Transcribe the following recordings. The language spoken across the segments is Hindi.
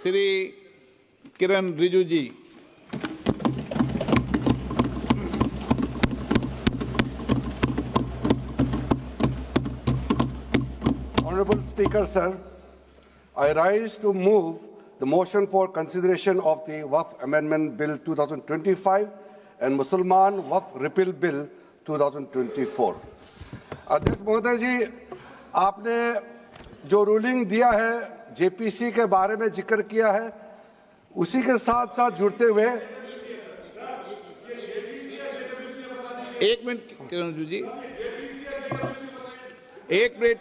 Shri Kiran Rijiju ji. Honorable Speaker, sir, I rise to move the motion for consideration of the Waqf Amendment Bill 2025 and Mussalman Waqf Repeal Bill 2024. अध्यक्ष महोदय जी, आपने जो रूलिंग दिया है जेपीसी के बारे में जिक्र किया है, उसी के साथ साथ जुड़ते हुए एक मिनट किरण जी, एक मिनट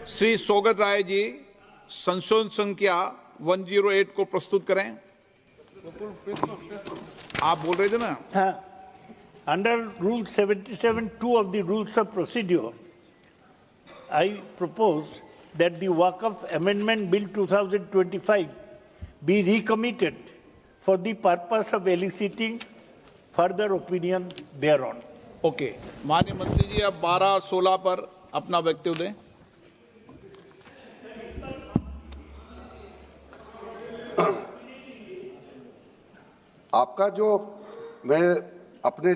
श्री सौगत राय जी संशोधन संख्या 108 को प्रस्तुत करें। आप बोल रहे थे ना? हाँ, under Rule 77(2) of the Rules of Procedure, I propose that the Waqf Amendment Bill 2025 be recommitted for the purpose of eliciting further opinion thereon. Okay, माननीय मंत्री जी अब 12 और 16 पर अपना वक्तव्य दें। आपका जो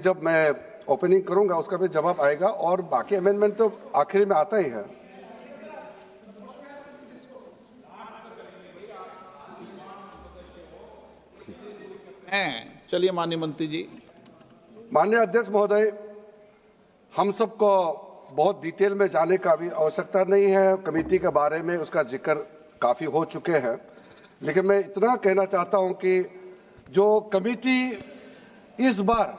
जब मैं ओपनिंग करूंगा उसका भी जवाब आएगा और बाकी अमेंडमेंट तो आखिरी में आता ही है। चलिए माननीय मंत्री जी। माननीय अध्यक्ष महोदय, हम सबको बहुत डिटेल में जाने का भी आवश्यकता नहीं है। कमेटी के बारे में उसका जिक्र काफी हो चुके हैं, लेकिन मैं इतना कहना चाहता हूं कि जो कमेटी इस बार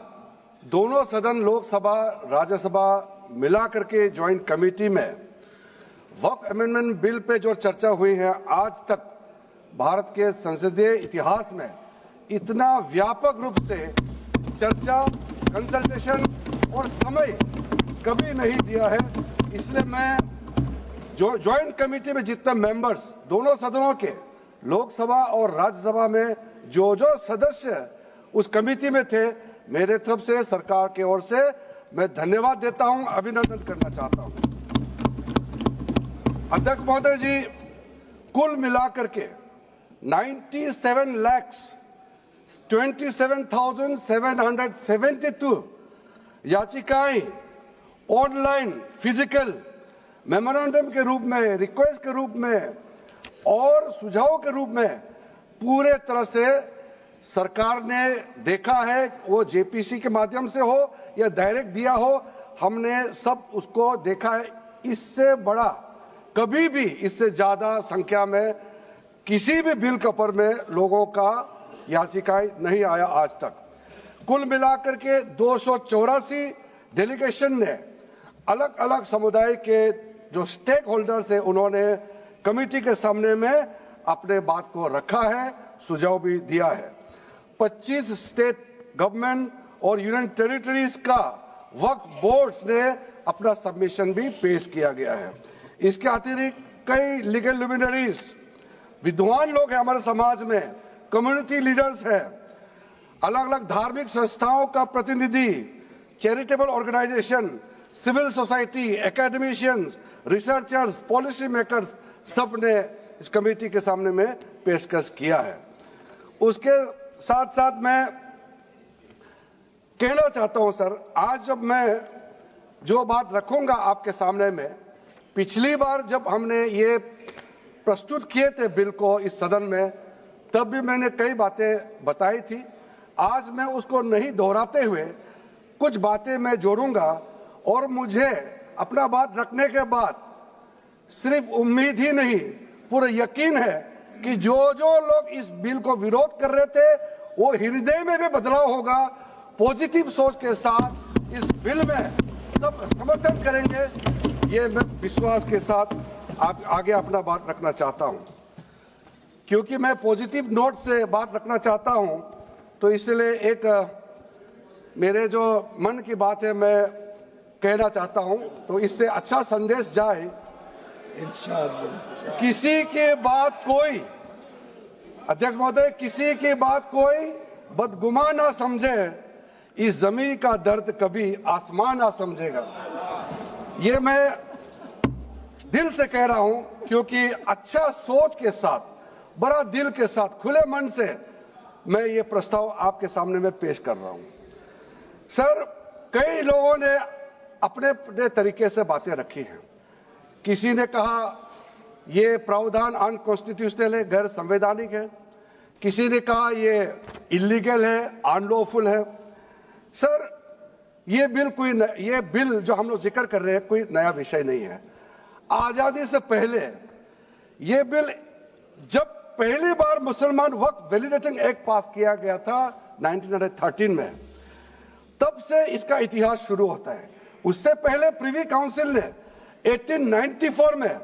दोनों सदन लोकसभा राज्यसभा मिला करके ज्वाइंट कमेटी में वक्फ अमेंडमेंट बिल पे जो चर्चा हुई है, आज तक भारत के संसदीय इतिहास में इतना व्यापक रूप से चर्चा, कंसल्टेशन और समय कभी नहीं दिया है। इसलिए मैं जो ज्वाइंट कमेटी में जितने मेंबर्स दोनों सदनों के लोकसभा और राज्यसभा में जो सदस्य उस कमेटी में थे, मेरे तरफ से सरकार की ओर से मैं धन्यवाद देता हूं, अभिनंदन करना चाहता हूं। अध्यक्ष महोदय जी, कुल मिलाकर के 97,27,772 याचिकाएं ऑनलाइन, फिजिकल, मेमोरेंडम के रूप में, रिक्वेस्ट के रूप में और सुझाव के रूप में पूरे तरह से सरकार ने देखा है। वो जेपीसी के माध्यम से हो या डायरेक्ट दिया हो, हमने सब उसको देखा है। इससे बड़ा कभी भी, इससे ज्यादा संख्या में किसी भी बिल के ऊपर में लोगों का याचिकाएं नहीं आया आज तक। कुल मिलाकर के 284 डेलीगेशन ने अलग अलग समुदाय के जो स्टेक होल्डर्स है, उन्होंने कमेटी के सामने में अपने बात को रखा है, सुझाव भी दिया है। 25 स्टेट गवर्नमेंट और यूनियन टेरिटरीज का वक्फ बोर्ड्स ने अपना सबमिशन भी पेश किया गया है। इसके अतिरिक्त कई लीगल लुमिनरीज, विद्वान लोग हैं हमारे समाज में, कम्युनिटी लीडर्स हैं, अलग अलग धार्मिक संस्थाओं का प्रतिनिधि, charitable organisation, civil society, academicians, researchers, policy makers, सब ने इस कमेटी के सामने में पेशकश किया है। उसके साथ साथ मैं कहना चाहता हूं सर, आज जब मैं जो बात रखूंगा आपके सामने में, पिछली बार जब हमने ये प्रस्तुत किए थे बिल को इस सदन में, तब भी मैंने कई बातें बताई थी। आज मैं उसको नहीं दोहराते हुए कुछ बातें मैं जोड़ूंगा और मुझे अपना बात रखने के बाद सिर्फ उम्मीद ही नहीं, पूरा यकीन है कि जो लोग इस बिल को विरोध कर रहे थे, वो हृदय में भी बदलाव होगा। पॉजिटिव सोच के साथ इस बिल में सब समर्थन करेंगे, ये मैं विश्वास के साथ आगे अपना बात रखना चाहता हूं। क्योंकि मैं पॉजिटिव नोट से बात रखना चाहता हूं, तो इसलिए एक मेरे जो मन की बात है मैं कहना चाहता हूं, तो इससे अच्छा संदेश जाए। किसी की बात कोई, अध्यक्ष महोदय, किसी की बात कोई बदगुमान ना समझे, इस जमीन का दर्द कभी आसमान ना समझेगा। ये मैं दिल से कह रहा हूं, क्योंकि अच्छा सोच के साथ बड़ा दिल के साथ खुले मन से मैं ये प्रस्ताव आपके सामने में पेश कर रहा हूं। सर, कई लोगों ने अपने अपने तरीके से बातें रखी हैं। किसी ने कहा ये प्रावधान अनकॉन्स्टिट्यूशनल है, गैर संवैधानिक है। किसी ने कहा ये इलीगल है, अनलॉफुल है। सर, ये बिल जो हम लोग जिक्र कर रहे हैं कोई नया विषय नहीं है। आजादी से पहले ये बिल जब पहली बार मुसलमान वक्फ वैलिडेटिंग एक्ट पास किया गया था 1913 में, तब से इसका इतिहास शुरू होता है। उससे पहले प्रिवी काउंसिल ने 1894 में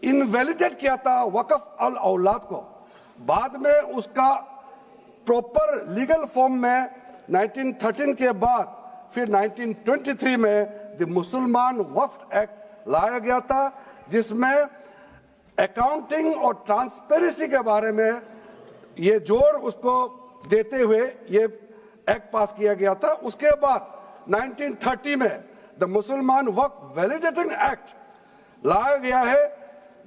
इनवैलिडेट किया था वक्फ अल औलाद को। बाद में उसका प्रॉपर लीगल फॉर्म में 1913 के बाद फिर 1923 में द मुसलमान वक्फ एक्ट लाया गया था, जिसमें अकाउंटिंग और ट्रांसपेरेंसी के बारे में ये जोर उसको देते हुए ये एक्ट पास किया गया था। उसके बाद 1930 में द मुसलमान वक्फ वैलिडेटिंग एक्ट लाया गया है,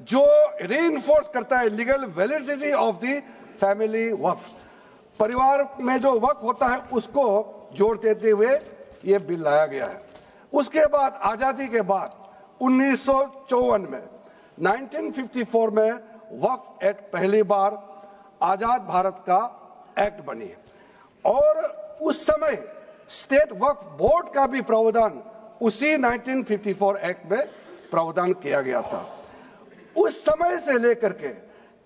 जो रीइंफोर्स करता है legal validity of the family वक्फ। परिवार में जो वक्फ होता है उसको जोर देते हुए ये बिल लाया गया है। उसके बाद आजादी के बाद 1954 में 1954 में वक्फ एक्ट पहली बार आजाद भारत का एक्ट बनी और उस समय स्टेट वक्फ बोर्ड का भी प्रावधान उसी 1954 एक्ट में प्रावधान किया गया था। उस समय से लेकर के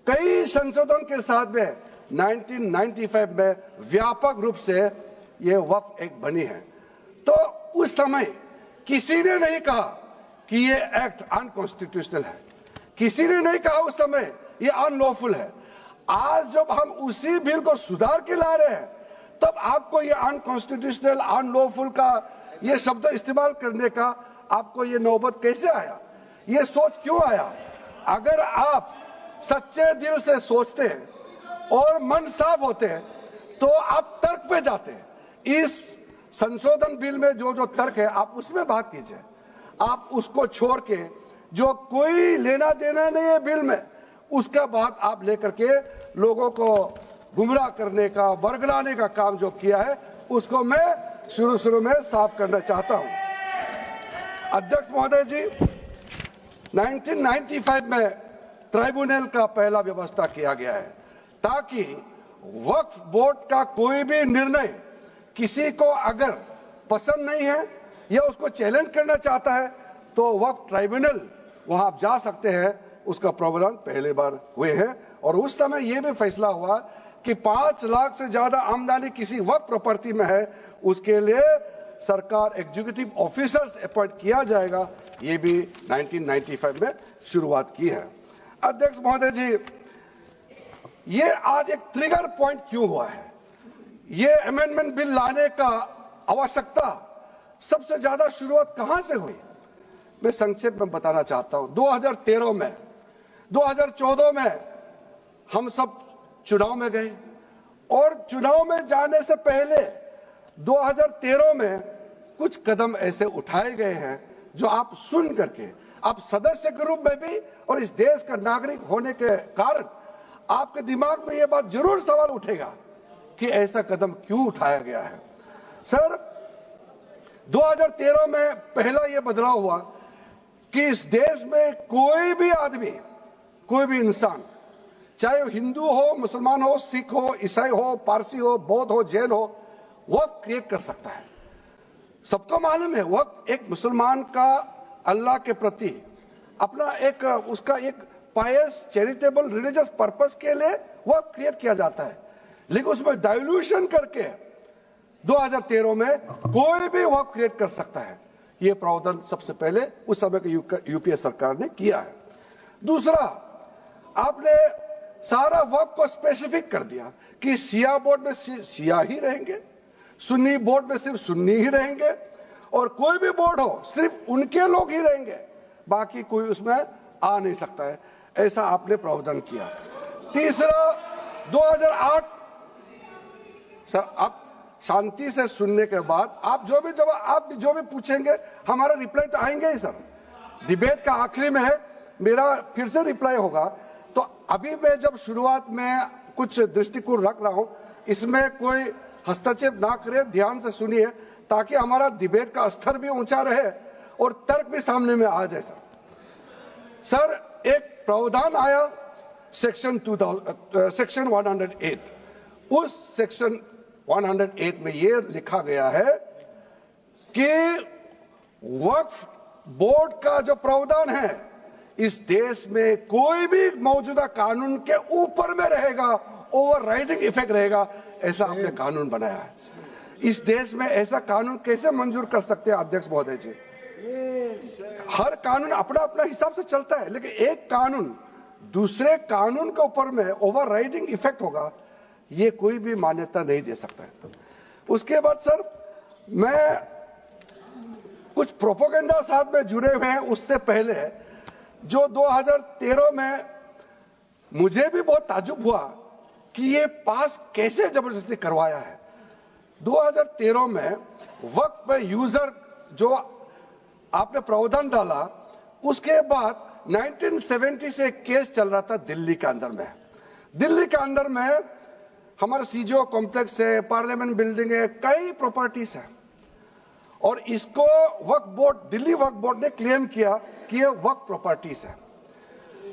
कई संशोधन के साथ में 1995 में व्यापक रूप से ये वक्फ एक्ट बनी है। तो उस समय किसी ने नहीं कहा कि ये एक्ट अनकॉन्स्टिट्यूशनल है, किसी ने नहीं कहा उस समय ये अनलॉफुल है। आज जब हम उसी बिल को सुधार के ला रहे हैं, तब आपको ये अनकॉन्स्टिट्यूशनल अनलॉफुल का ये शब्द इस्तेमाल करने का आपको ये नौबत कैसे आया, ये सोच क्यों आया? अगर आप सच्चे दिल से सोचते और मन साफ होते तो आप तर्क पे जाते। इस संशोधन बिल में जो जो तर्क है आप उसमें बात कीजिए, आप उसको छोड़ के जो कोई लेना देना नहीं है बिल में, उसका बात आप लेकर के लोगों को गुमराह करने का, बरगलाने का काम जो किया है, उसको मैं शुरू में साफ करना चाहता हूं। अध्यक्ष महोदय जी, 1995 में ट्राइब्यूनल का पहला व्यवस्था किया गया है ताकि वक्फ बोर्ड का कोई भी निर्णय किसी को अगर पसंद नहीं है या उसको चैलेंज करना चाहता है तो वक्फ ट्राइब्यूनल वहां आप जा सकते हैं। उसका प्रावधान पहली बार हुए हैं और उस समय यह भी फैसला हुआ कि 5 लाख से ज्यादा आमदनी किसी वक्फ प्रॉपर्टी में है, उसके लिए सरकार एग्जीक्यूटिव ऑफिसर्स अपॉइंट किया जाएगा। ये भी 1995 में शुरुआत की है। अध्यक्ष महोदय जी, ये आज एक ट्रिगर पॉइंट क्यों हुआ है? ये अमेंडमेंट बिल लाने का आवश्यकता सबसे ज्यादा शुरुआत कहां से हुई? मैं संक्षेप में बताना चाहता हूं। 2013 में 2014 में हम सब चुनाव में गए और चुनाव में जाने से पहले 2013 में कुछ कदम ऐसे उठाए गए हैं जो आप सुन करके, आप सदस्य के रूप में भी और इस देश का नागरिक होने के कारण आपके दिमाग में यह बात जरूर सवाल उठेगा कि ऐसा कदम क्यों उठाया गया है। सर, 2013 में पहला यह बदलाव हुआ कि इस देश में कोई भी आदमी, कोई भी इंसान, चाहे वो हिंदू हो, मुसलमान हो, सिख हो, ईसाई हो, पारसी हो, बौद्ध हो, जैन हो, वक्फ क्रिएट कर सकता है। सबको मालूम है वक्फ एक मुसलमान का अल्लाह के प्रति अपना एक उसका एक पायस चैरिटेबल रिलीजियस पर्पस के लिए वक्फ क्रिएट किया जाता है, लेकिन उसमें डाइल्यूशन करके 2013 में कोई भी वक्फ क्रिएट कर सकता है। यह प्रावधान सबसे पहले उस समय की यूपीए सरकार ने किया है। दूसरा, आपने सारा वक्फ को स्पेसिफिक कर दिया कि शिया बोर्ड में शिया ही रहेंगे, सुन्नी बोर्ड में सिर्फ सुन्नी ही रहेंगे और कोई भी बोर्ड हो सिर्फ उनके लोग ही रहेंगे, बाकी कोई उसमें आ नहीं सकता है। ऐसा आपने प्रावधान किया। तीसरा, 2008, सर आप शांति से सुनने के बाद आप जो भी जवाब, आप जो भी पूछेंगे हमारा रिप्लाई तो आएंगे ही सर। डिबेट का आखिरी में है, मेरा फिर से रिप्लाई होगा, तो अभी मैं जब शुरुआत में कुछ दृष्टिकोण रख रहा हूं, इसमें कोई हस्तक्षेप ना करे, ध्यान से सुनिए, ताकि हमारा डिबेट का स्तर भी ऊंचा रहे और तर्क भी सामने में आ जाए। सर, एक प्रावधान आया सेक्शन 108। उस सेक्शन 108 में यह लिखा गया है कि वक्फ बोर्ड का जो प्रावधान है इस देश में कोई भी मौजूदा कानून के ऊपर में रहेगा, ओवरराइडिंग इफेक्ट रहेगा, ऐसा आपने कानून बनाया है। इस देश में ऐसा कानून कैसे मंजूर कर सकते हैं अध्यक्ष महोदय जी? हर कानून अपना अपना हिसाब से चलता है, लेकिन एक कानून दूसरे कानून के ऊपर में ओवरराइडिंग इफेक्ट होगा, ये कोई भी मान्यता नहीं दे सकता है। उसके बाद सर, मैं कुछ प्रोपोगेंडा साथ में जुड़े हुए हैं। उससे पहले जो 2013 में मुझे भी बहुत ताज्जुब हुआ कि ये पास कैसे जबरदस्ती करवाया है। 2013 में वक्फ में यूजर जो आपने प्रावधान डाला, उसके बाद 1970 से एक केस चल रहा था दिल्ली के अंदर में। दिल्ली के अंदर में हमारा सीजीओ कॉम्प्लेक्स है, पार्लियामेंट बिल्डिंग है, कई प्रॉपर्टीज है, और इसको वक्फ बोर्ड, दिल्ली वक्फ बोर्ड ने क्लेम किया कि ये वक्फ प्रॉपर्टीज है।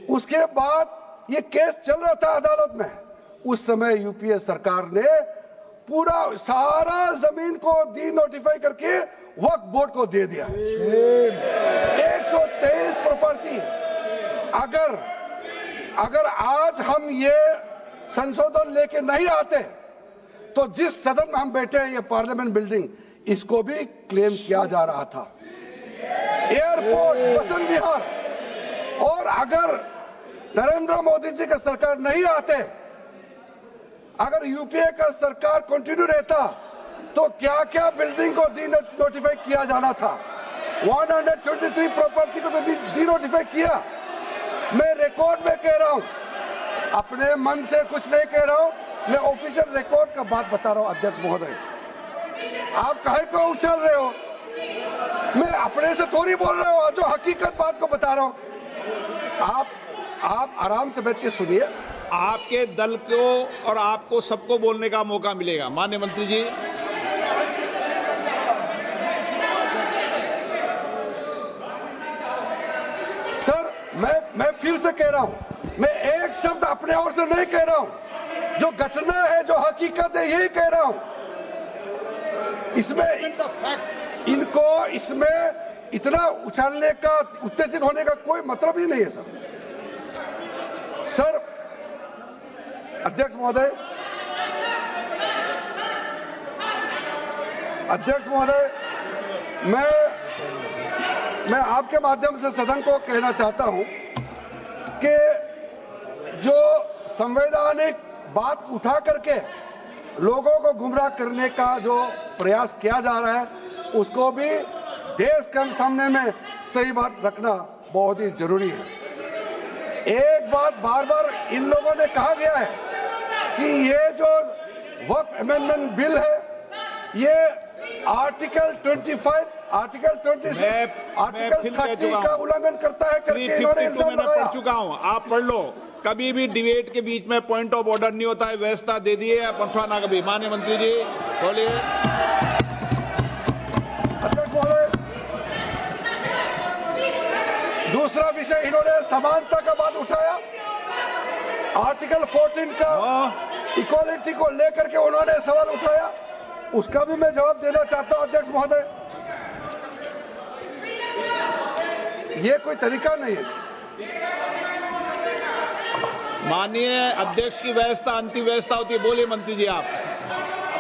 उसके बाद ये केस चल रहा था अदालत में। उस समय यूपीए सरकार ने पूरा सारा जमीन को डी नोटिफाई करके वक्फ बोर्ड को दे दिया। 123 प्रॉपर्टी। अगर आज हम ये संशोधन लेके नहीं आते तो जिस सदन में हम बैठे हैं, ये पार्लियामेंट बिल्डिंग, इसको भी क्लेम किया जा रहा था। एयरपोर्ट, बसंत विहार, और अगर नरेंद्र मोदी जी का सरकार नहीं आते, अगर यूपीए का सरकार कंटिन्यू रहता, तो क्या क्या बिल्डिंग को डी नोटिफाई किया जाना था। 123 प्रॉपर्टी को तो डी नोटिफाई किया। मैं रिकॉर्ड में कह रहा हूं, अपने मन से कुछ नहीं कह रहा हूं, मैं ऑफिशियल रिकॉर्ड का बात बता रहा हूं। अध्यक्ष महोदय, आप काहे को उछल रहे हो? मैं अपने से थोड़ी बोल रहा हूं, जो हकीकत बात को बता रहा हूं। आप आराम से बैठ के सुनिए। आपके दल को और आपको सबको बोलने का मौका मिलेगा। माननीय मंत्री जी, सर, मैं फिर से कह रहा हूं, मैं एक शब्द अपने ओर से नहीं कह रहा हूं, जो घटना है, जो हकीकत है, यही कह रहा हूं। इनको इसमें इतना उछालने का, उत्तेजित होने का कोई मतलब ही नहीं है सर। अध्यक्ष महोदय, मैं आपके माध्यम से सदन को कहना चाहता हूं कि जो संवैधानिक बात उठा करके लोगों को गुमराह करने का जो प्रयास किया जा रहा है, उसको भी देश के सामने में सही बात रखना बहुत ही जरूरी है। एक बात बार बार इन लोगों ने कहा गया है कि ये जो वक्फ अमेंडमेंट बिल है, ये आर्टिकल 25, आर्टिकल 26, आर्टिकल 30 का उल्लंघन करता है करके इन्होंने इल्जाम लगाया। पढ़ चुका हूं, आप पढ़ लो। कभी भी डिबेट के बीच में पॉइंट ऑफ ऑर्डर नहीं होता है, व्यवस्था दे दी है, पठवाना कभी। माननीय मंत्री जी बोलिए। अध्यक्ष महोदय, दूसरा विषय इन्होंने समानता का बात उठाया। आर्टिकल 14 का इक्वालिटी को लेकर के उन्होंने सवाल उठाया, उसका भी मैं जवाब देना चाहता हूं। अध्यक्ष महोदय, ये कोई तरीका नहीं है। माननीय अध्यक्ष की व्यवस्था अंतिम व्यवस्था होती है। बोलिए मंत्री जी, आप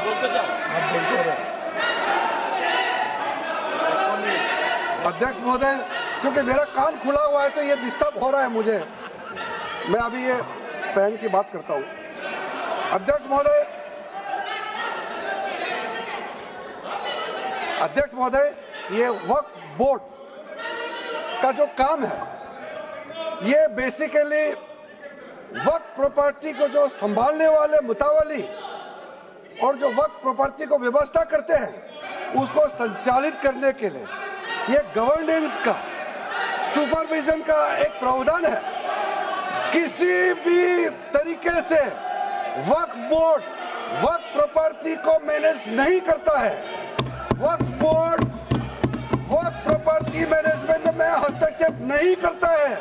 बोलते जाओ। अध्यक्ष महोदय, क्योंकि मेरा कान खुला हुआ है तो ये डिस्टर्ब हो रहा है मुझे। मैं अभी ये पेन की बात करता हूं। अध्यक्ष महोदय, ये वक्फ बोर्ड का जो काम है, ये बेसिकली वक्फ प्रॉपर्टी को जो संभालने वाले मुतावली और जो वक्फ प्रॉपर्टी को व्यवस्था करते हैं, उसको संचालित करने के लिए ये गवर्नेंस का, सुपरविजन का एक प्रावधान है। किसी भी तरीके से वक्फ बोर्ड वक्फ प्रॉपर्टी को मैनेज नहीं करता है। वक्फ बोर्ड वक्फ प्रॉपर्टी मैनेजमेंट में हस्तक्षेप नहीं करता है।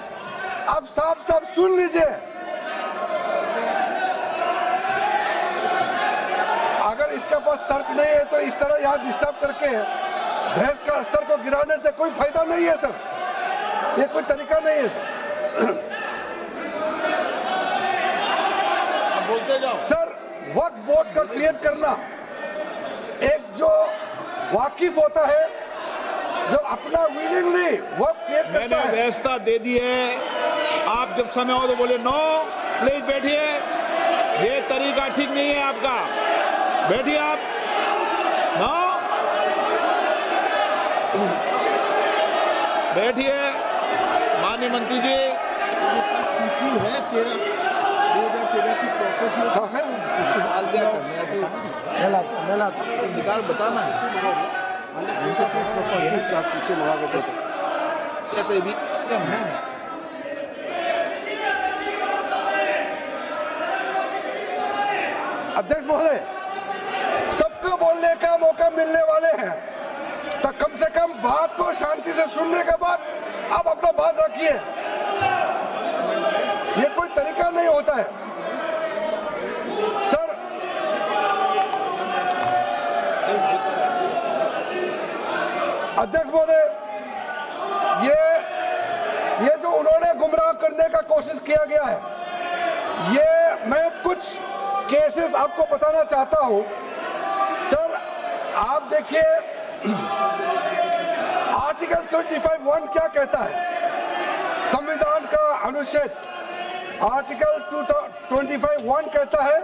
आप साफ साफ सुन लीजिए, अगर इसके पास तर्क नहीं है तो इस तरह यहां डिस्टर्ब करके बहस का स्तर को गिराने से कोई फायदा नहीं है सर, ये कोई तरीका नहीं है सर। बोलते जाओ सर, वक्फ बोर्ड का क्रिएट करना एक जो वाकिफ होता है, जो अपना विलिंगली वक्फ क्रिएट करता मैंने है। व्यवस्था दे दी है, आप जब समय हो तो बोले नो, प्लीज बैठिए, ये तरीका ठीक नहीं है आपका, बैठिए आप। नो, बैठिए। माननीय मंत्री जी, सूची है 2013 की प्रॉपर्टी निकाल बताना सूची मंगा के देते भी है। अध्यक्ष महोदय, सबको बोलने का मौका मिलने वाले हैं, तो कम से कम बात को शांति से सुनने के बाद आप अपना बात रखिए। ये कोई तरीका नहीं होता है सर। अध्यक्ष महोदय, ये जो उन्होंने गुमराह करने का कोशिश किया गया है, ये मैं कुछ केसेस आपको बताना चाहता हूं सर। आप देखिए आर्टिकल 25(1) क्या कहता है, संविधान का अनुच्छेद आर्टिकल 25(1) कहता है,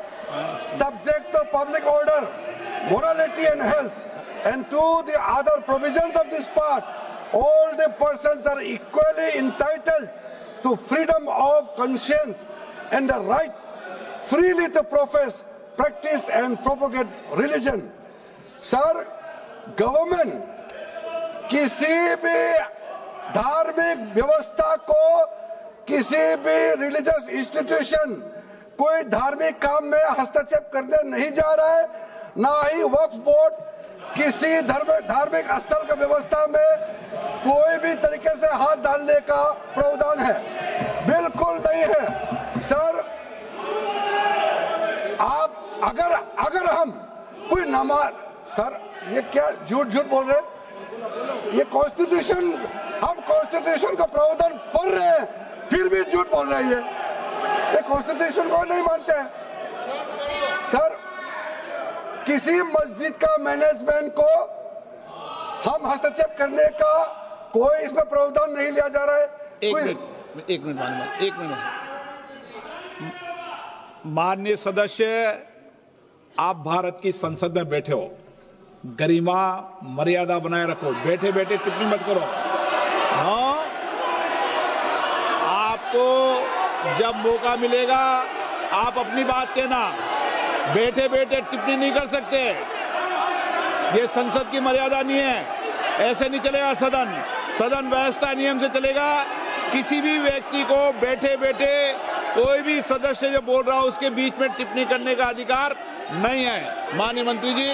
subject to public order, morality and health, and to the other provisions of this part, all the persons are equally entitled to freedom of conscience and the right freely to profess, practice and propagate religion. Sir, government किसी भी धार्मिक व्यवस्था को, किसी भी रिलीजियस इंस्टीट्यूशन, कोई धार्मिक काम में हस्तक्षेप करने नहीं जा रहा है, ना ही वक्फ बोर्ड किसी धार्मिक स्थल की व्यवस्था में कोई भी तरीके से हाथ डालने का प्रावधान है, बिल्कुल नहीं है सर। आप अगर हम कोई नमाज, सर ये क्या झूठ बोल रहे हैं, ये कॉन्स्टिट्यूशन, हम कॉन्स्टिट्यूशन का प्रावधान पढ़ रहे हैं फिर भी झूठ बोल रहे हैं, ये कॉन्स्टिट्यूशन को नहीं मानते हैं सर। किसी मस्जिद का मैनेजमेंट को हम हस्तक्षेप करने का कोई इसमें प्रावधान नहीं लिया जा रहा है। एक मिनट माननीय सदस्य, आप भारत की संसद में बैठे हो, गरिमा मर्यादा बनाए रखो, बैठे बैठे टिप्पणी मत करो। हाँ, आपको जब मौका मिलेगा आप अपनी बात कहना, बैठे बैठे टिप्पणी नहीं कर सकते, ये संसद की मर्यादा नहीं है, ऐसे नहीं चलेगा सदन व्यवस्था नियम से चलेगा। किसी भी व्यक्ति को बैठे बैठे कोई भी सदस्य जो बोल रहा हो उसके बीच में टिप्पणी करने का अधिकार नहीं है। माननीय मंत्री जी।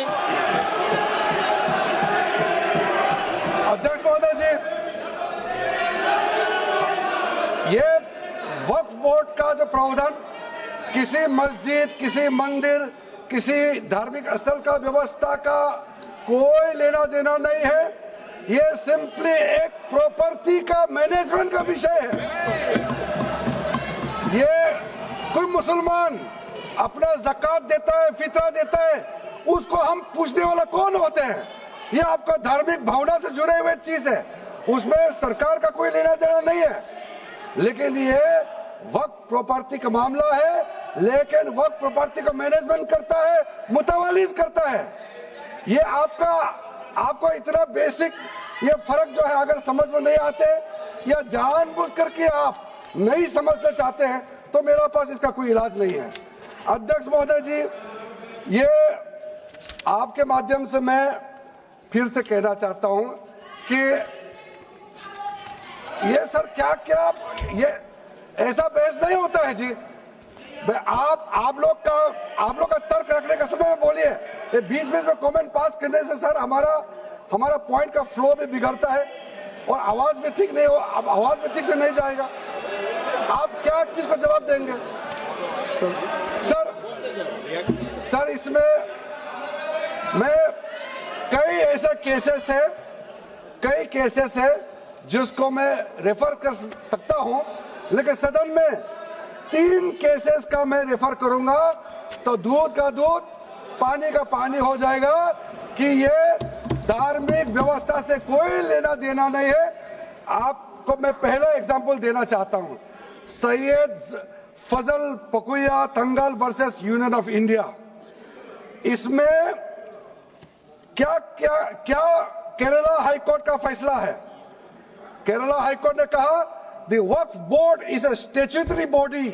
अध्यक्ष महोदय जी, ये वक्फ बोर्ड का जो प्रावधान किसी मस्जिद, किसी मंदिर, किसी धार्मिक स्थल का व्यवस्था का कोई लेना देना नहीं है, ये सिंपली एक प्रॉपर्टी का मैनेजमेंट का विषय है। ये कोई मुसलमान अपना ज़कात देता है, फितरा देता है, उसको हम पूछने वाला कौन होते हैं? ये आपका धार्मिक भावना से जुड़े हुए चीज है, उसमें सरकार का कोई लेना देना नहीं है। लेकिन ये वक्फ प्रॉपर्टी का मामला है, लेकिन वक्फ प्रॉपर्टी का मैनेजमेंट करता है, मुतवालिज करता है। ये आपको इतना बेसिक ये फर्क जो है अगर समझ में नहीं आते या जानबूझ करके आप नहीं समझना चाहते हैं तो मेरा पास इसका कोई इलाज नहीं है। अध्यक्ष महोदय जी, ये आपके माध्यम से मैं फिर से कहना चाहता हूं कि ये सर क्या ये ऐसा बहस नहीं होता है जी। आप लोग का तर्क रखने का समय में बोलिए, ये बीच में कमेंट पास करने से सर हमारा पॉइंट का फ्लो भी बिगड़ता है और आवाज भी ठीक नहीं हो, अब आवाज भी ठीक से नहीं जाएगा। आप क्या चीज को जवाब देंगे सर? इसमें मैं कई केसेस है जिसको मैं रेफर कर सकता हूं, लेकिन सदन में 3 केसेस का मैं रेफर करूंगा तो दूध का दूध पानी का पानी हो जाएगा कि ये धार्मिक व्यवस्था से कोई लेना देना नहीं है। आपको मैं पहला एग्जांपल देना चाहता हूं, सैयद फजल पकुया तंगल वर्सेस यूनियन ऑफ इंडिया। इसमें क्या केरला हाईकोर्ट का फैसला है। केरला हाईकोर्ट ने कहा the Waqf board is a statutory body,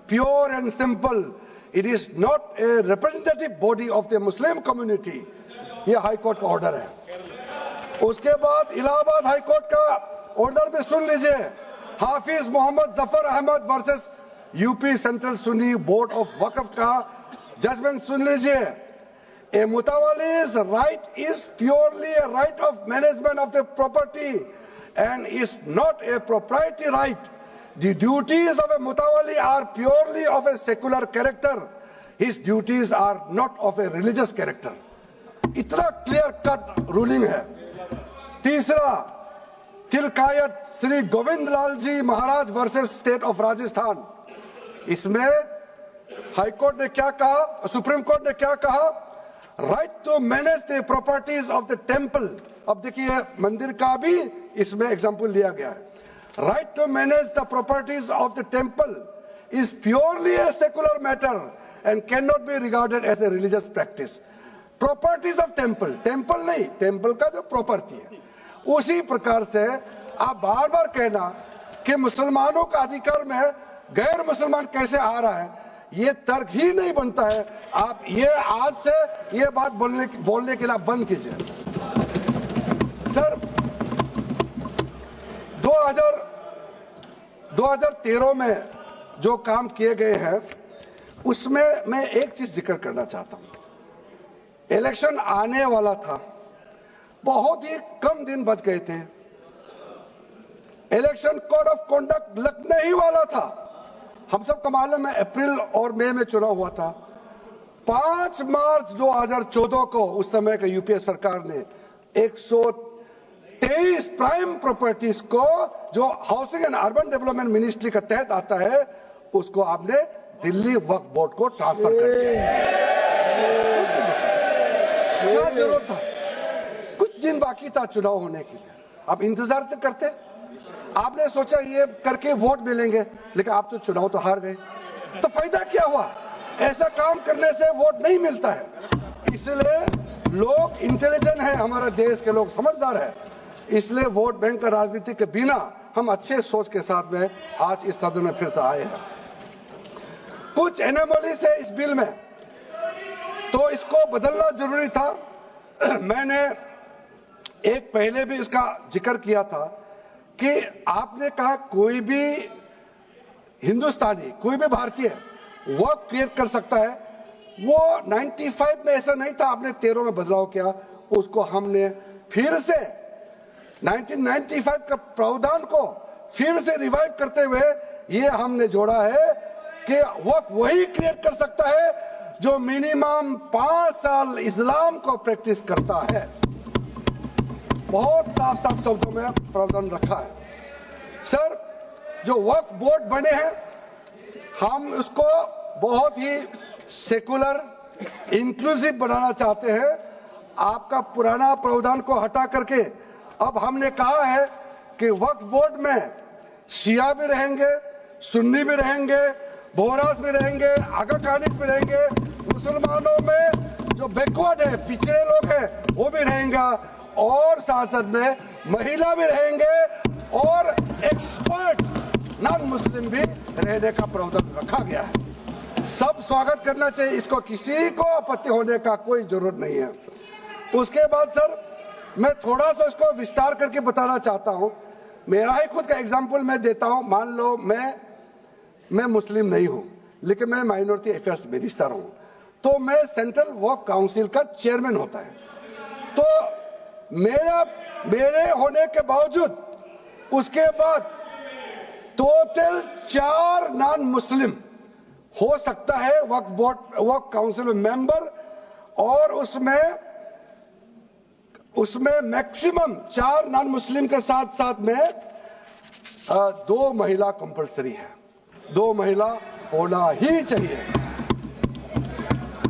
pure and simple, it is not a representative body of the Muslim community. ये हाईकोर्ट का ऑर्डर है। उसके बाद इलाहाबाद हाईकोर्ट का ऑर्डर भी सुन लीजिए, Hafiz Mohammad Zafar Ahmad versus UP central Sunni board of वक्फ का जजमेंट सुन लीजिए। A mutawalli's right is purely a right of management of the property and is not a proprietary right. The duties of a mutawalli are purely of a secular character. His duties are not of a religious character. इतना क्लियर कट रूलिंग है। तीसरा, तिलकायत श्री गोविंद लाल जी महाराज वर्सेस स्टेट ऑफ राजस्थान। इसमें हाईकोर्ट ने क्या कहा, सुप्रीम कोर्ट ने क्या कहा, right to manage the properties of the temple. अब देखिए मंदिर का भी इसमें एग्जांपल लिया गया है। Right to manage the properties of the temple is purely a secular matter and can not be regarded as a religious practice. Properties of temple, temple नहीं, टेम्पल का जो प्रॉपर्टी है। उसी प्रकार से आप बार बार कहना कि मुसलमानों का अधिकार में गैर मुसलमान कैसे आ रहा है, ये तर्क ही नहीं बनता है। आप ये आज से ये बात बोलने के लिए बंद कीजिए। सर 2013 में जो काम किए गए हैं उसमें मैं एक चीज जिक्र करना चाहता हूं। इलेक्शन आने वाला था, बहुत ही कम दिन बच गए थे, इलेक्शन कोड ऑफ कॉन्डक्ट लगने ही वाला था। हम सबको मालूम है अप्रैल और मई में चुनाव हुआ था। 5 मार्च 2014 को उस समय का यूपीए सरकार ने 123 प्राइम प्रॉपर्टीज को जो housing and urban development ministry के तहत आता है उसको आपने दिल्ली वक्फ बोर्ड को ट्रांसफर कर दिया। क्या जरूरत था? कुछ दिन बाकी था चुनाव होने के लिए, आप इंतजार तो करते। आपने सोचा ये करके वोट मिलेंगे, लेकिन आप तो चुनाव तो हार गए, तो फायदा क्या हुआ? ऐसा काम करने से वोट नहीं मिलता है। इसलिए लोग इंटेलिजेंट है, हमारे देश के लोग समझदार है, इसलिए वोट बैंक का राजनीति के बिना हम अच्छे सोच के साथ में आज इस सदन में फिर से आए हैं। कुछ एनोमलीज है इस बिल में, तो इसको बदलना जरूरी था। मैंने एक पहले भी इसका जिक्र किया था कि आपने कहा कोई भी हिंदुस्तानी, कोई भी भारतीय वक्फ क्रिएट कर सकता है। वो 95 में ऐसा नहीं था, आपने 13 में बदलाव किया, उसको हमने फिर से 1995 का प्रावधान को फिर से रिवाइव करते हुए ये हमने जोड़ा है कि वक्फ वही क्रिएट कर सकता है जो मिनिमम 5 साल इस्लाम को प्रैक्टिस करता है। बहुत साफ शब्दों में प्रावधान रखा है। सर, जो वक्फ बोर्ड बने हैं हम उसको बहुत ही सेकुलर, इंक्लूसिव बनाना चाहते हैं। आपका पुराना प्रावधान को हटा करके अब हमने कहा है कि वक्फ बोर्ड में शिया भी रहेंगे, सुन्नी भी रहेंगे, बोहरास भी रहेंगे, आगा खानिस भी रहेंगे, मुसलमानों में जो बैकवर्ड है, पिछड़े लोग हैं वो भी रहेंगे, और साथ में महिला भी रहेंगे और एक्सपर्ट नॉन मुस्लिम भी रहने का प्रावधान रखा गया है। सब स्वागत करना चाहिए, इसको किसी को आपत्ति होने का कोई जरूरत नहीं है। उसके बाद सर मैं थोड़ा सा इसको विस्तार करके बताना चाहता हूं। मेरा ही खुद का एग्जाम्पल मैं देता हूं। मान लो मैं मैं मुस्लिम नहीं हूं, लेकिन मैं माइनॉरिटी अफेयर्स मिनिस्टर हूं, तो मैं सेंट्रल वक्फ काउंसिल का चेयरमैन होता है। तो मेरे होने के बावजूद उसके बाद टोटल 4 नॉन मुस्लिम हो सकता है वक्फ काउंसिल में मेंबर, और उसमें मैक्सिमम 4 नॉन मुस्लिम के साथ साथ में 2 महिला कंपलसरी है, 2 महिला होना ही चाहिए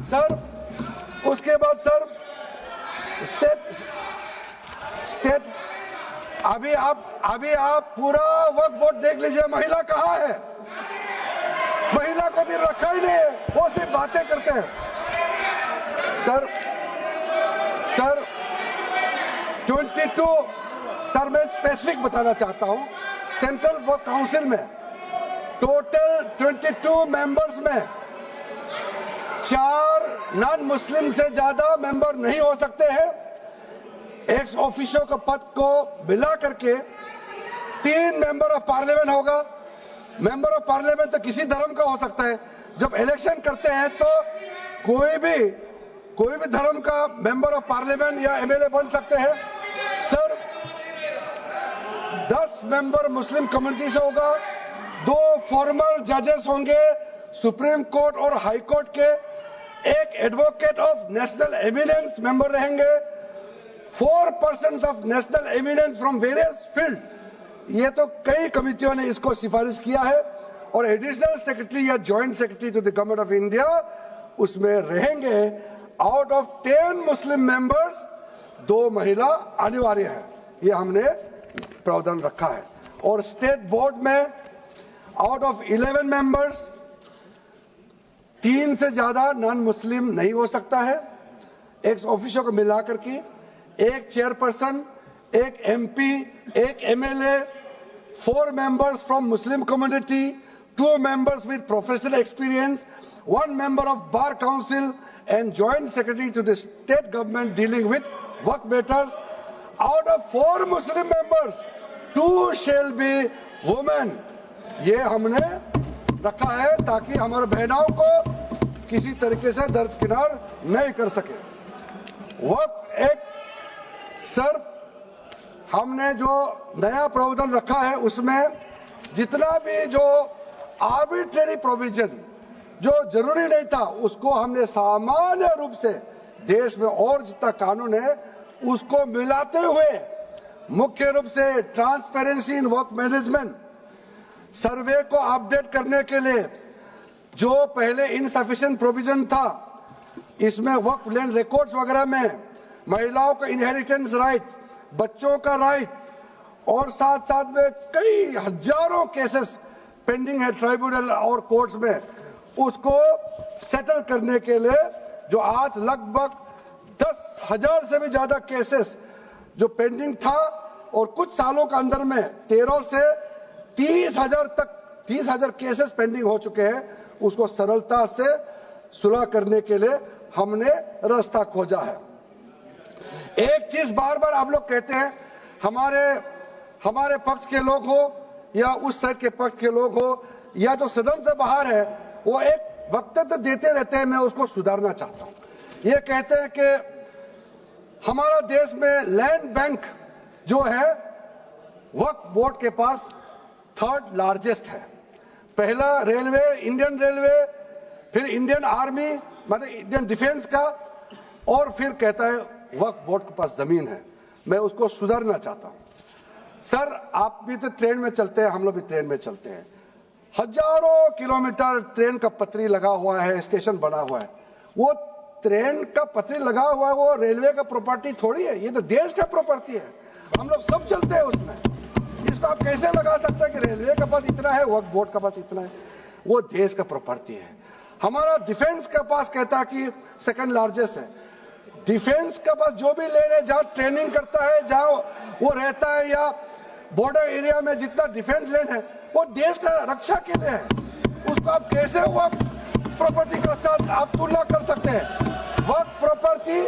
सर। उसके बाद सर स्टेट अभी आप पूरा वक्फ बोर्ड देख लीजिए, महिला कहाँ है? महिला को भी रखा ही नहीं है, वो सिर्फ बातें करते हैं सर 22 सर मैं स्पेसिफिक बताना चाहता हूं, सेंट्रल वक्फ काउंसिल में टोटल 22 मेंबर्स में 4 नॉन मुस्लिम से ज्यादा मेंबर नहीं हो सकते हैं। एक्स ऑफिशियो के पद को मिला करके 3 मेंबर ऑफ पार्लियामेंट होगा। मेंबर ऑफ पार्लियामेंट तो किसी धर्म का हो सकता है। जब इलेक्शन करते हैं तो कोई भी धर्म का मेंबर ऑफ पार्लियामेंट या एमएलए बन सकते हैं सर। 10 मेंबर मुस्लिम कम्युनिटी से होगा, 2 फॉर्मर जजेस होंगे सुप्रीम कोर्ट और हाई कोर्ट के, 1 advocate of national eminence member रहेंगे, 4 persons of national eminence from various field. ये तो कई कमिटियों ने इसको सिफारिश किया है, और एडिशनल सेक्रेटरी या joint secretary to the government of India उसमें रहेंगे। आउट ऑफ 10 मुस्लिम मेंबर्स 2 महिला अनिवार्य है, ये हमने प्रावधान रखा है। और स्टेट बोर्ड में आउट ऑफ 11 मेंबर्स 3 से ज्यादा नॉन मुस्लिम नहीं हो सकता है। एक्स ऑफिशियो को मिलाकर के 1 chairperson, 1 MP, 1 MLA, 4 members from Muslim community, 2 members with professional experience, 1 member of Bar Council and Joint Secretary to the state government dealing with work matters. Out of 4 Muslim members, 2 shall be women. ये हमने रखा है ताकि हमारे बहनों को किसी तरीके से दरकिनार नहीं कर सके। वक्फ एक्ट सर हमने जो नया प्रावधान रखा है उसमें जितना भी जो आर्बिट्रेरी प्रोविजन जो जरूरी नहीं था उसको हमने सामान्य रूप से देश में और जितना कानून है उसको मिलाते हुए मुख्य रूप से ट्रांसपेरेंसी इन वर्क मैनेजमेंट, सर्वे को अपडेट करने के लिए जो पहले इनसफिशिएंट प्रोविजन था, इसमें वक्फ लैंड रिकॉर्ड्स वगैरह में महिलाओं का इनहेरिटेंस राइट्स, बच्चों का राइट, और साथ साथ में कई हजारों केसेस पेंडिंग है ट्राइब्यूनल और कोर्ट्स में, उसको सेटल करने के लिए जो आज लगभग 10,000 से भी ज्यादा केसेस जो पेंडिंग था और कुछ सालों के अंदर में 13 से 30,000 केसेस पेंडिंग हो चुके हैं, उसको सरलता से सुलह करने के लिए हमने रास्ता खोजा है। एक चीज बार बार आप लोग कहते हैं, हमारे पक्ष के लोग हो या उस साइड के पक्ष के लोग हो या जो सदन से बाहर है, वो एक वक्तव्य देते रहते हैं, मैं उसको सुधारना चाहता हूं। ये कहते हैं कि हमारा देश में लैंड बैंक जो है वक्फ बोर्ड के पास 3rd लार्जेस्ट है। पहला रेलवे, इंडियन रेलवे, फिर इंडियन आर्मी मतलब इंडियन डिफेंस का, और फिर कहता है वक्फ बोर्ड के पास जमीन है। मैं उसको सुधारना चाहता हूं। सर आप भी तो ट्रेन में चलते हैं, हम लोग भी ट्रेन में चलते हैं, हजारों किलोमीटर ट्रेन का पटरी लगा हुआ है, स्टेशन बना हुआ है। वो ट्रेन का पटरी लगा हुआ है, वो रेलवे का प्रॉपर्टी थोड़ी है, ये तो देश का प्रॉपर्टी है, हम लोग सब चलते हैं उसमें। इसको आप कैसे लगा सकते हैं कि रेलवे के पास इतना है, वक्फ बोर्ड के पास इतना है? वो देश का प्रॉपर्टी है। हमारा डिफेंस के पास कहता है कि 2nd लार्जेस्ट है। डिफेंस के पास जो भी लैंड है, जहां ट्रेनिंग करता है, जहां वो रहता है, या बॉर्डर एरिया में जितना डिफेंस लैंड है वो देश का रक्षा के लिए है। उसको आप कैसे वक्फ प्रॉपर्टी के साथ आप तुलना कर सकते हैं? वक्फ प्रॉपर्टी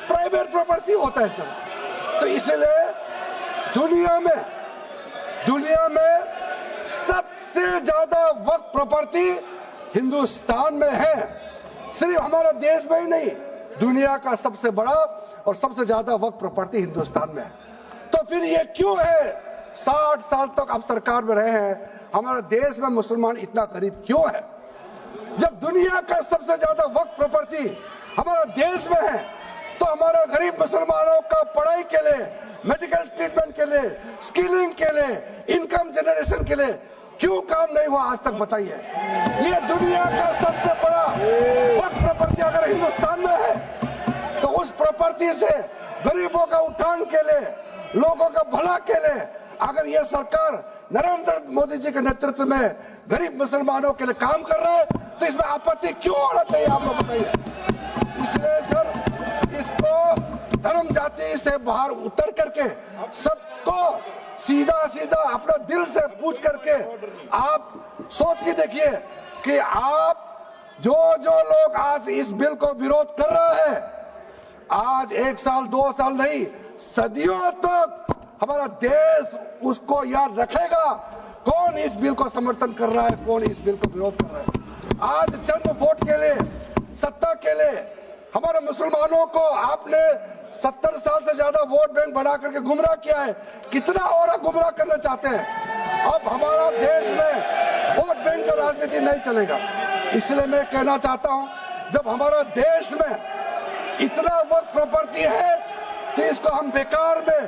प्राइवेट प्रॉपर्टी होता है सर। तो इसलिए दुनिया में सबसे ज्यादा वक्फ प्रॉपर्टी हिंदुस्तान में है। सिर्फ हमारा देश में ही नहीं, दुनिया का सबसे बड़ा और सबसे ज्यादा वक्फ प्रॉपर्टी हिंदुस्तान में है। तो फिर ये क्यों है 60 साल तक आप सरकार में रहे हैं, हमारे देश में मुसलमान इतना गरीब क्यों है? जब दुनिया का सबसे ज्यादा वक्फ प्रॉपर्टी हमारा देश में है, तो हमारे गरीब मुसलमानों का पढ़ाई के लिए, मेडिकल ट्रीटमेंट के लिए, स्किलिंग के लिए, इनकम जनरेशन के लिए क्यों काम नहीं हुआ आज तक? बताइए। ये दुनिया का सबसे बड़ा वक्फ प्रॉपर्टी अगर हिंदुस्तान में है, तो उस प्रॉपर्टी से गरीबों का उत्थान के लिए, लोगों का भला के लिए अगर ये सरकार नरेंद्र मोदी जी के नेतृत्व में गरीब मुसलमानों के लिए काम कर रहा है, तो इसमें आपत्ति क्यों होना चाहिए? आप लोग बताइए। इसलिए सर, इसको धर्म जाति से बाहर उतर करके सबको सीधा सीधा अपना दिल से पूछ करके आप सोच के देखिए कि आप जो लोग आज इस बिल को विरोध कर रहा है, आज 1 साल 2 साल नहीं, सदियों तक हमारा देश उसको याद रखेगा कौन इस बिल को समर्थन कर रहा है, कौन इस बिल को विरोध कर रहा है। आज चंद वोट के लिए, सत्ता के लिए हमारे मुसलमानों को आपने 70 साल से ज्यादा वोट बैंक बना करके गुमराह किया है। कितना और गुमराह करना चाहते हैं? अब हमारा देश में वोट बैंक का राजनीति नहीं चलेगा। इसलिए मैं कहना चाहता हूं, जब हमारा देश में इतना वक्त प्रॉपर्टी है, तो इसको हम बेकार में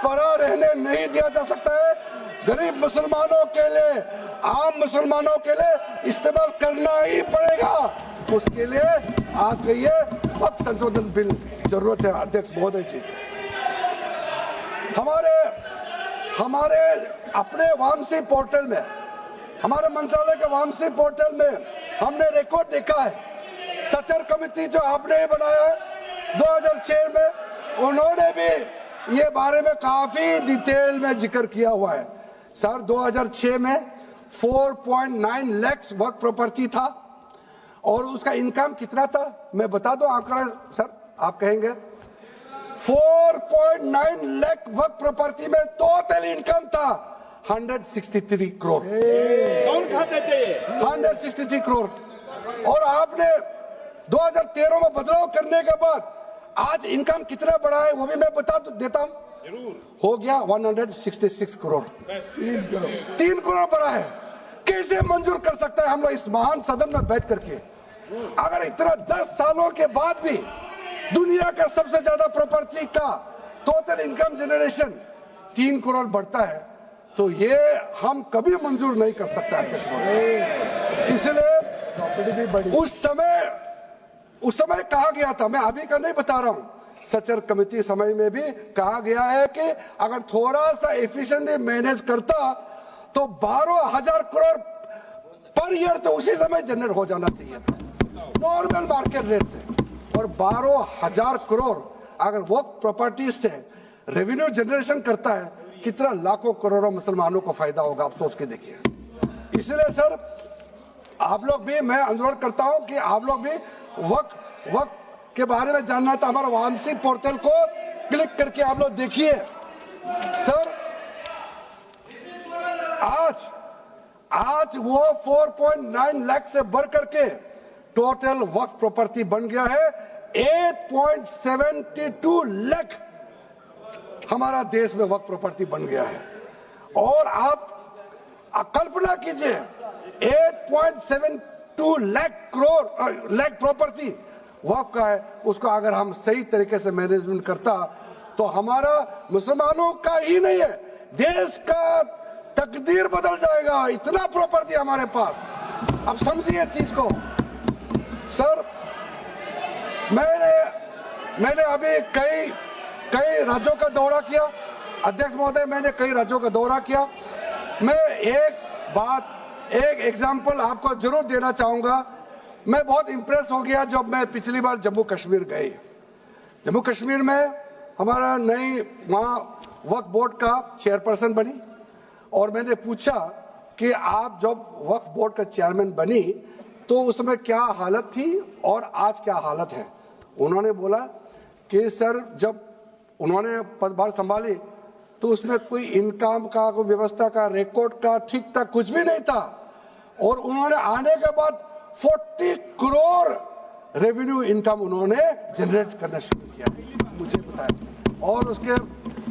पड़ा रहने नहीं दिया जा सकता है। गरीब मुसलमानों के लिए, आम मुसलमानों के लिए इस्तेमाल करना ही पड़ेगा। उसके लिए आज के ये वक्फ संशोधन बिल जरूरत है। अध्यक्ष महोदय जी, हमारे अपने वामसी पोर्टल में, हमारे मंत्रालय के वामसी पोर्टल में हमने रिकॉर्ड देखा है। सचर कमेटी जो आपने बनाया है 2006 में, उन्होंने भी ये बारे में काफी डिटेल में जिक्र किया हुआ है। सर 2006 में 4.9 लाख वक्फ प्रॉपर्टी था और उसका इनकम कितना था मैं बता दूं आंकड़ा सर, आप कहेंगे 4.9 लाख वक्फ प्रॉपर्टी में टोटल इनकम था 163 करोड़। कौन खाते थे? 163 करोड़। और आपने 2013 में बदलाव करने के बाद आज इनकम कितना बढ़ा है वो भी मैं बता देता हूं। हो गया 166 करोड़। 3 करोड़ बढ़ा है। कैसे मंजूर कर सकता है हम लोग इस महान सदन में बैठ करके? अगर इतना 10 सालों के बाद भी दुनिया का सबसे ज्यादा प्रॉपर्टी का टोटल इनकम जनरेशन 3 करोड़ बढ़ता है, तो ये हम कभी मंजूर नहीं कर सकते अध्यक्ष महोदय। इसलिए उस समय कहा गया था, मैं अभी का नहीं बता रहा हूं, सचर कमेटी समय में भी कहा गया है कि अगर थोड़ा सा एफिशिएंटली मैनेज करता तो 12,000 करोड़ पर ईयर तो उसी समय जनरेट हो जाना चाहिए था नॉर्मल मार्केट रेट से। और 12,000 करोड़ अगर वो प्रॉपर्टी से रेवेन्यू जनरेशन करता है, कितना लाखों करोड़ों मुसलमानों को फायदा होगा, आप सोच के देखिए। इसलिए सर आप लोग भी, मैं अनुरोध करता हूं कि आप लोग भी वक्त के बारे में जानना था, हमारा वामसी पोर्टल को क्लिक करके आप लोग देखिए। सर आज वो 4.9 लाख से बढ़ करके टोटल वक्फ प्रॉपर्टी बन गया है 8.72 लाख। हमारा देश में वक्फ प्रॉपर्टी बन गया है। और आप कल्पना कीजिए 8.72 लाख प्रॉपर्टी वक्फ का है, उसको अगर हम सही तरीके से मैनेजमेंट करता तो हमारा मुसलमानों का ही नहीं है, देश का तकदीर बदल जाएगा। इतना प्रॉपर्टी हमारे पास। अब समझिए चीज को। सर मैंने अभी कई राज्यों का दौरा किया अध्यक्ष महोदय, मैंने कई राज्यों का दौरा किया। मैं एक एग्जांपल आपको जरूर देना चाहूंगा। मैं बहुत इंप्रेस हो गया जब मैं पिछली बार जम्मू कश्मीर गए। जम्मू कश्मीर में हमारा नई वहां वक्फ बोर्ड का चेयरपर्सन बनी और मैंने पूछा कि आप जब वक्फ बोर्ड का चेयरमैन बनी तो उस समय क्या हालत थी और आज क्या हालत है। उन्होंने बोला कि सर जब उन्होंने पदभार संभाली तो उसमें कोई इनकम का, कोई व्यवस्था का, रिकॉर्ड का ठीक ठाक कुछ भी नहीं था। और उन्होंने आने के बाद 40 करोड़ रेवेन्यू इनकम उन्होंने जनरेट करना शुरू किया, मुझे बताया। और उसके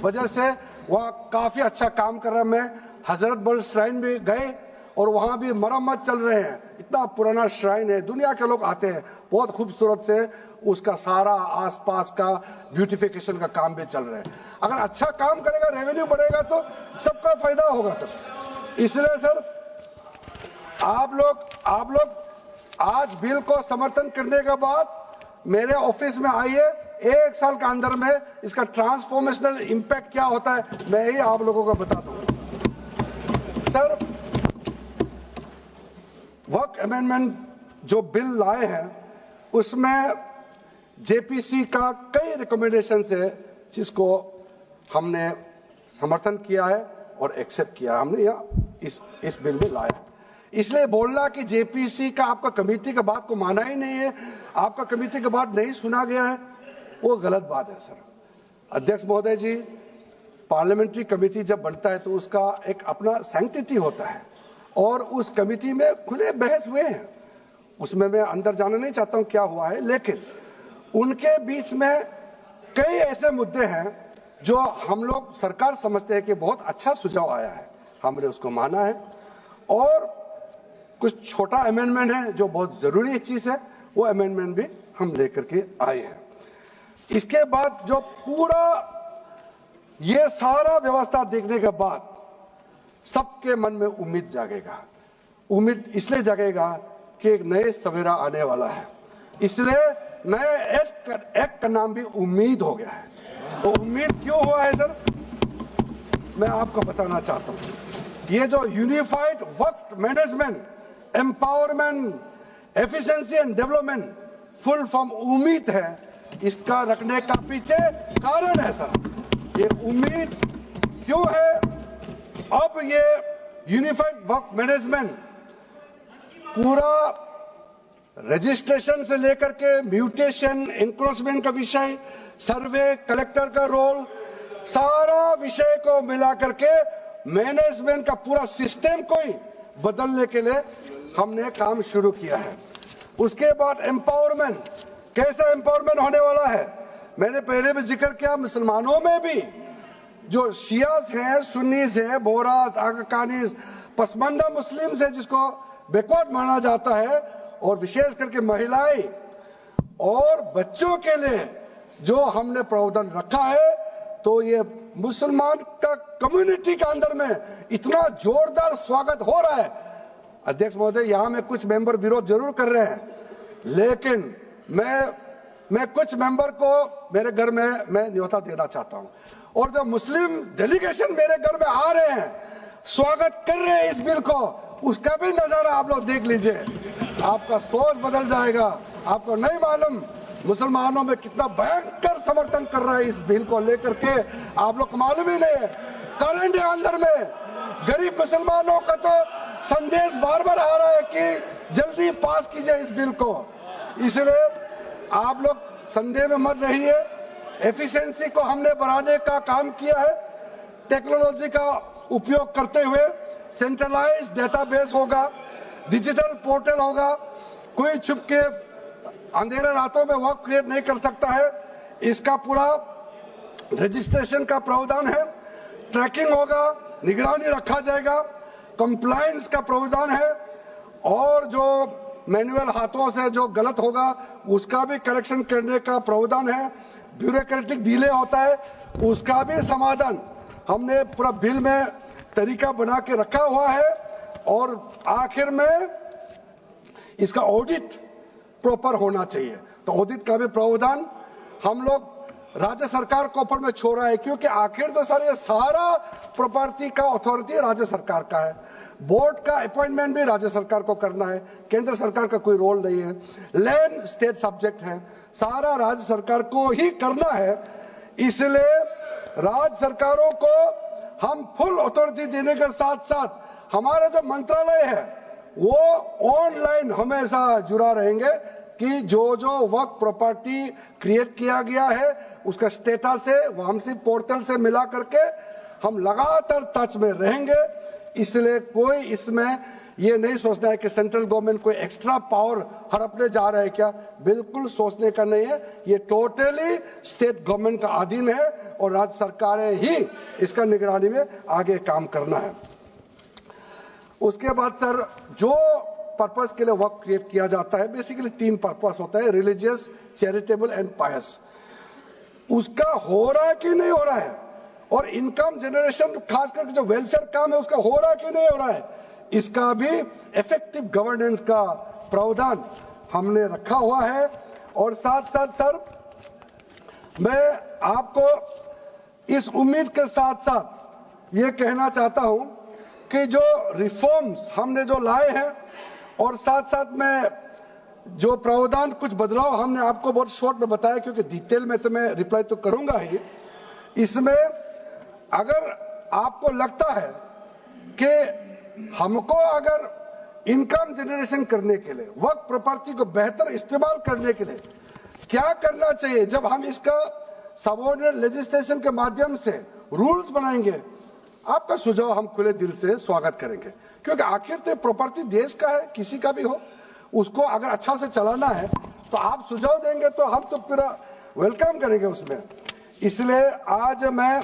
वजह से वहाँ काफी अच्छा काम कर रहा है। मैं हजरत बल श्राइन भी गए और वहां भी मरम्मत चल रहे हैं। इतना पुराना श्राइन है, दुनिया के लोग आते हैं, बहुत खूबसूरत से उसका सारा आसपास का ब्यूटिफिकेशन का काम भी चल रहा है। अगर अच्छा काम करेगा, रेवेन्यू बढ़ेगा तो सबका फायदा होगा सर। इसलिए सर आप लोग आज बिल को समर्थन करने के बाद मेरे ऑफिस में आइए, 1 साल के अंदर में इसका ट्रांसफॉर्मेशनल इंपैक्ट क्या होता है मैं ही आप लोगों को बता दूंगा। सर वक्फ अमेंडमेंट जो बिल लाए हैं उसमें जेपीसी का कई रिकमेंडेशन है जिसको हमने समर्थन किया है और एक्सेप्ट किया हमने या इस बिल में लाया। इसलिए बोलना कि जेपीसी का आपका कमेटी के बात को माना ही नहीं है, आपका कमेटी के बात नहीं सुना गया है, वो गलत बात है सर। अध्यक्ष महोदय जी, पार्लियामेंट्री कमेटी जब बनता है तो उसका एक अपना सैंक्टिटी होता है और उस कमेटी में खुले बहस हुए हैं। उसमें मैं अंदर जाना नहीं चाहता हूं क्या हुआ है, लेकिन उनके बीच में कई ऐसे मुद्दे हैं जो हम लोग सरकार समझते हैं कि बहुत अच्छा सुझाव आया है, हमने उसको माना है। और कुछ छोटा अमेंडमेंट है जो बहुत जरूरी चीज है, वो अमेंडमेंट भी हम लेकर के आए हैं। इसके बाद जो पूरा ये सारा व्यवस्था देखने के बाद सबके मन में उम्मीद जागेगा। उम्मीद इसलिए जागेगा कि एक नए सवेरा आने वाला है, इसलिए नए एक्ट का नाम भी उम्मीद हो गया है। तो उम्मीद क्यों हुआ है सर, मैं आपको बताना चाहता हूं। ये जो unified Waqf management, empowerment, efficiency and development, full form उम्मीद है, इसका रखने का पीछे कारण है सर। ये उम्मीद क्यों है? अब ये यूनिफाइड वक्फ मैनेजमेंट पूरा रजिस्ट्रेशन से लेकर के म्यूटेशन, इंक्रोचमेंट का विषय, सर्वे, कलेक्टर का रोल, सारा विषय को मिला करके मैनेजमेंट का पूरा सिस्टम को ही बदलने के लिए हमने काम शुरू किया है। उसके बाद एम्पावरमेंट, कैसा एम्पावरमेंट होने वाला है? मैंने पहले भी जिक्र किया, मुसलमानों में भी जो शियास हैं, सुन्नीस हैं, बोरास, आकाकानीस, पसमानदा मुस्लिम्स हैं जिसको बैकवर्ड माना जाता है, और विशेष करके महिलाएं और बच्चों के लिए जो हमने प्रावधान रखा है, तो ये मुसलमान का कम्युनिटी के अंदर में इतना जोरदार स्वागत हो रहा है। अध्यक्ष महोदय, यहां में कुछ मेंबर विरोध जरूर कर रहे हैं, लेकिन मैं कुछ मेंबर को मेरे घर में मैं न्योता देना चाहता हूं, और जो मुस्लिम डेलीगेशन मेरे घर में आ रहे हैं, स्वागत कर रहे हैं इस बिल को, उसका भी नजारा आप लोग देख लीजिए। आपका सोच बदल जाएगा। आपको नहीं मालूम मुसलमानों में कितना भयंकर समर्थन कर रहा है इस बिल को लेकर के, आप लोग को मालूम ही नहीं है। करंट अंदर में गरीब मुसलमानों का तो संदेश बार बार आ रहा है कि जल्दी पास कीजिए इस बिल को। इसलिए आप लोग संदेह में मत रहिए। एफिशिएंसी को हमने बढ़ाने का काम किया है। टेक्नोलॉजी का उपयोग करते हुए सेंट्रलाइज्ड डेटाबेस होगा, डिजिटल पोर्टल होगा, कोई छुप के अंधेरे रातों में वर्क क्रिएट नहीं कर सकता है। इसका पूरा रजिस्ट्रेशन का प्रावधान है, ट्रैकिंग होगा, निगरानी रखा जाएगा, कंप्लायंस का प्रावधान है, और जो मैनुअल हाथों से जो गलत होगा उसका भी करेक्शन करने का प्रावधान है। ब्यूरोक्रेटिक डिले होता है उसका भी समाधान हमने पूरा बिल में तरीका बना के रखा हुआ है। और आखिर में इसका ऑडिट प्रॉपर होना चाहिए, तो ऑडिट का भी प्रावधान हम लोग राज्य सरकार को ऊपर में छोड़ा है, क्योंकि आखिर तो सारा प्रॉपर्टी का अथॉरिटी राज्य सरकार का है। बोर्ड का अपॉइंटमेंट भी राज्य सरकार को करना है, केंद्र सरकार का कोई रोल नहीं है। लैंड स्टेट सब्जेक्ट है, सारा राज्य सरकार को ही करना है। इसलिए राज्य सरकारों को हम फुल अथॉरिटी देने के साथ साथ हमारा जो मंत्रालय है वो ऑनलाइन हमेशा जुड़ा रहेंगे कि जो वक्त प्रॉपर्टी क्रिएट किया गया है उसका स्टेटस है वामसी पोर्टल से मिला करके हम लगातार टच में रहेंगे। इसलिए कोई इसमें ये नहीं सोचना है कि सेंट्रल गवर्नमेंट कोई एक्स्ट्रा पावर हड़पने जा रहा है क्या, बिल्कुल सोचने का नहीं है। ये टोटली स्टेट गवर्नमेंट का अधीन है और राज्य सरकारें ही इसका निगरानी में आगे काम करना है। उसके बाद सर, जो पर्पस के लिए वर्क क्रिएट किया जाता है, बेसिकली 3 पर्पस होता है, रिलीजियस, चैरिटेबल एंड पायस। उसका हो रहा है कि नहीं हो रहा है, और इनकम जनरेशन खास करके जो वेलफेयर काम है उसका हो रहा है कि नहीं हो रहा है, इसका भी इफेक्टिव गवर्नेंस का प्रावधान हमने रखा हुआ है। और साथ साथ सर, मैं आपको इस उम्मीद के साथ साथ ये कहना चाहता हूं कि जो रिफॉर्म्स हमने जो लाए हैं और साथ साथ में जो प्रावधान कुछ बदलाव हमने आपको बहुत शॉर्ट में बताया, क्योंकि डिटेल में तो मैं रिप्लाई तो करूंगा ही। इसमें अगर आपको लगता है कि हमको अगर इनकम जनरेशन करने के लिए, वर्क प्रॉपर्टी को बेहतर इस्तेमाल करने के लिए क्या करना चाहिए, जब हम इसका सबऑर्डिनेट लेजिस्लेशन के माध्यम से रूल्स बनाएंगे, आपका सुझाव हम खुले दिल से स्वागत करेंगे। क्योंकि आखिर तो प्रॉपर्टी देश का है, किसी का भी हो, उसको अगर अच्छा से चलाना है तो आप सुझाव देंगे तो हम तो पूरा वेलकम करेंगे उसमें। इसलिए आज मैं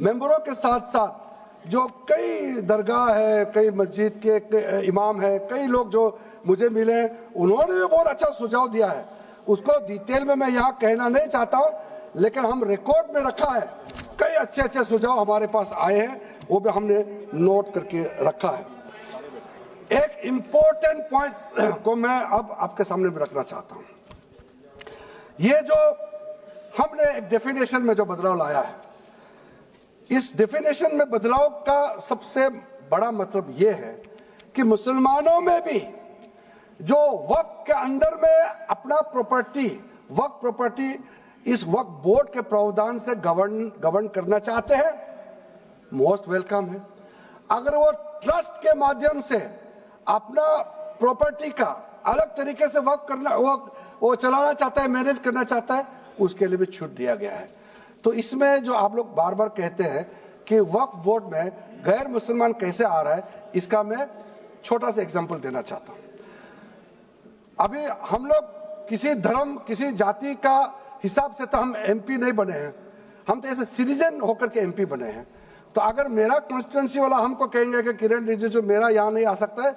मेंबरों के साथ साथ जो कई दरगाह है, कई मस्जिद के इमाम है, कई लोग जो मुझे मिले, उन्होंने भी बहुत अच्छा सुझाव दिया है। उसको डिटेल में मैं यहाँ कहना नहीं चाहता हूँ, लेकिन हम रिकॉर्ड में रखा है, कई अच्छे अच्छे सुझाव हमारे पास आए हैं, वो भी हमने नोट करके रखा है। एक इंपॉर्टेंट पॉइंट को मैं अब आपके सामने में रखना चाहता हूं। ये जो हमने एक डेफिनेशन में जो बदलाव लाया है, इस डेफिनेशन में बदलाव का सबसे बड़ा मतलब ये है कि मुसलमानों में भी जो वक्फ के अंदर में अपना प्रॉपर्टी, वक्फ प्रॉपर्टी इस वक्फ बोर्ड के प्रावधान से गवर्न करना चाहते हैं, मोस्ट वेलकम है। अगर वो ट्रस्ट के माध्यम से अपना प्रॉपर्टी का अलग तरीके से वर्क करना, वो चलाना चाहता है, मैनेज करना चाहता है, उसके लिए भी छूट दिया गया है। तो इसमें जो आप लोग बार बार कहते हैं कि वक्फ बोर्ड में गैर मुसलमान कैसे आ रहा है, इसका मैं छोटा सा एग्जांपल देना चाहता हूं। अभी हम लोग किसी धर्म, किसी जाति का हिसाब से तो हम एमपी नहीं बने हैं, हम तो ऐसे सिटीजन होकर के एमपी बने हैं। तो अगर मेरा कॉन्स्टिट्यूंसी वाला हमको कहेंगे कि किरण रिजिजू मेरा यहाँ नहीं आ सकता है,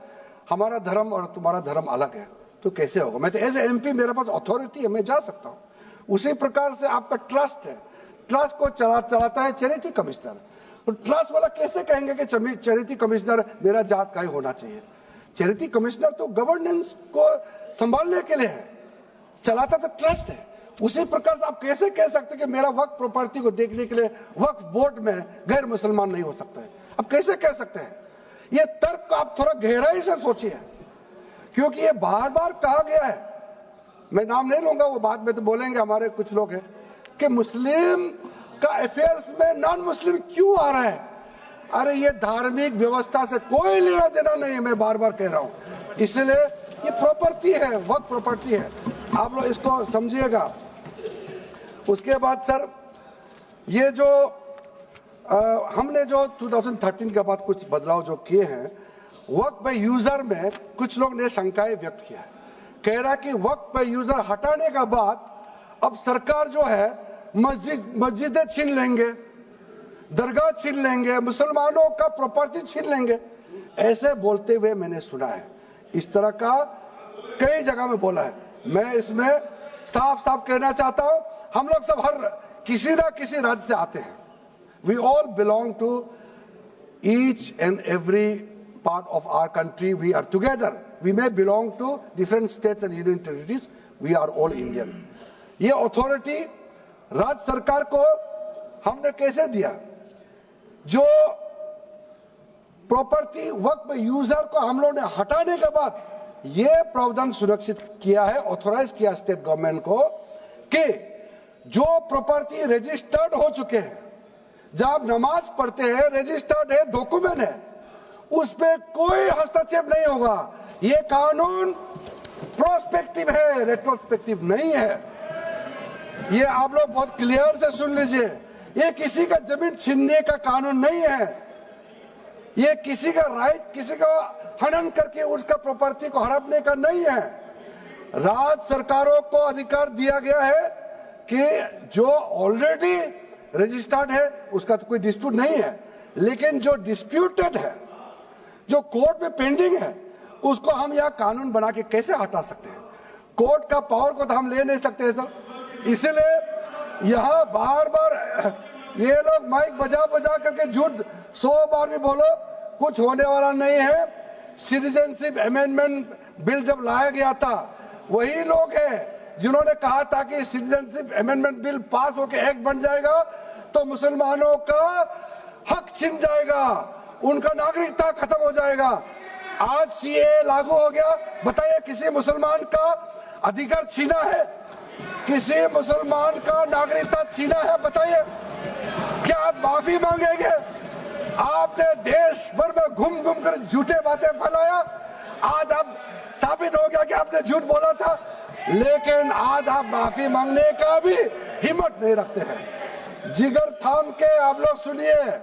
हमारा धर्म और तुम्हारा धर्म अलग है, तो कैसे होगा? मैं तो एज ए एमपी मेरे पास अथॉरिटी है, मैं जा सकता हूँ। उसी प्रकार से आपका ट्रस्ट है, ट्रस्ट को चलाता है चैरिटी कमिश्नर। तो ट्रस्ट वाला कैसे कहेंगे कि चैरिटी कमिश्नर मेरा जात का ही होना चाहिए? चैरिटी कमिश्नर तो गवर्नेंस को संभालने के लिए है, चलाता तो ट्रस्ट है। उसी प्रकार से आप कैसे कह सकते कि मेरा वक्फ प्रॉपर्टी को देखने के लिए वक्फ बोर्ड में गैर मुसलमान नहीं हो सकता है? आप कैसे कह सकते हैं? ये तर्क को आप थोड़ा गहराई से सोचिए, क्योंकि ये बार बार कहा गया है, मैं नाम नहीं लूंगा, वो बाद में तो बोलेंगे हमारे कुछ लोग हैं कि मुस्लिम का अफेयर्स में नॉन मुस्लिम क्यों आ रहा है। अरे ये धार्मिक व्यवस्था से कोई लेना देना नहीं है, मैं बार बार कह रहा हूं। इसलिए ये प्रॉपर्टी है, वक्फ प्रॉपर्टी है, आप लोग इसको समझिएगा। उसके बाद सर, ये जो हमने जो 2013 के बाद कुछ बदलाव जो किए हैं, वक्फ बाय यूजर में कुछ लोग ने शंकाएं व्यक्त किया है, कह रहा कि वक्फ बाय यूजर हटाने के बाद अब सरकार जो है मस्जिदें छीन लेंगे, दरगाह छीन लेंगे, मुसलमानों का प्रॉपर्टी छीन लेंगे, ऐसे बोलते हुए मैंने सुना है। इस तरह का कई जगह में बोला है। मैं इसमें साफ साफ कहना चाहता हूं, हम लोग सब हर किसी ना किसी राज्य से आते हैं। We all belong to each and every part of our country. We are together. We may belong to different states and union territories. We are all Indian. ये अथॉरिटी राज्य सरकार को हमने कैसे दिया? जो प्रॉपर्टी वक्फ यूजर को हम लोगों ने हटाने के बाद ये प्रावधान सुरक्षित किया है, ऑथोराइज किया स्टेट गवर्नमेंट को कि जो प्रॉपर्टी रजिस्टर्ड हो चुके हैं, जब नमाज पढ़ते हैं, रजिस्टर्ड है, डॉक्यूमेंट है, उस पे कोई हस्तक्षेप नहीं होगा। ये कानून प्रोस्पेक्टिव है, रेट्रोस्पेक्टिव नहीं है। ये आप लोग बहुत क्लियर से सुन लीजिए। ये किसी का जमीन छीनने का कानून नहीं है। ये किसी का राइट, किसी का हनन करके उसका प्रॉपर्टी को हड़पने का नहीं है। राज्य सरकारों को अधिकार दिया गया है कि जो ऑलरेडी रजिस्टर्ड है उसका तो कोई डिस्प्यूट नहीं है, लेकिन जो डिस्प्यूटेड है, जो कोर्ट में पेंडिंग है, उसको हम यहाँ कानून बना के कैसे हटा सकते हैं? कोर्ट का पावर को तो हम ले नहीं सकते हैं सर। इसलिए यहाँ बार बार ये लोग माइक बजा बजा करके झूठ 100 बार भी बोलो, कुछ होने वाला नहीं है। सिटीजनशिप अमेंडमेंट बिल जब लाया गया था, वही लोग हैं जिन्होंने कहा था कि सिटीजनशिप अमेंडमेंट बिल पास होकर एक्ट बन जाएगा तो मुसलमानों का हक छिन जाएगा, उनका नागरिकता खत्म हो जाएगा। आज सीए लागू हो गया, बताइए किसी मुसलमान का अधिकार छीना है? किसी मुसलमान का नागरिकता छीना है? बताइए, क्या आप माफी मांगेंगे? आपने देश भर में घूम घूम कर झूठे बातें फैलाया, आज आप साबित हो गया कि आपने झूठ बोला था, लेकिन आज आप माफी मांगने का भी हिम्मत नहीं रखते हैं। जिगर थाम के आप लोग सुनिए,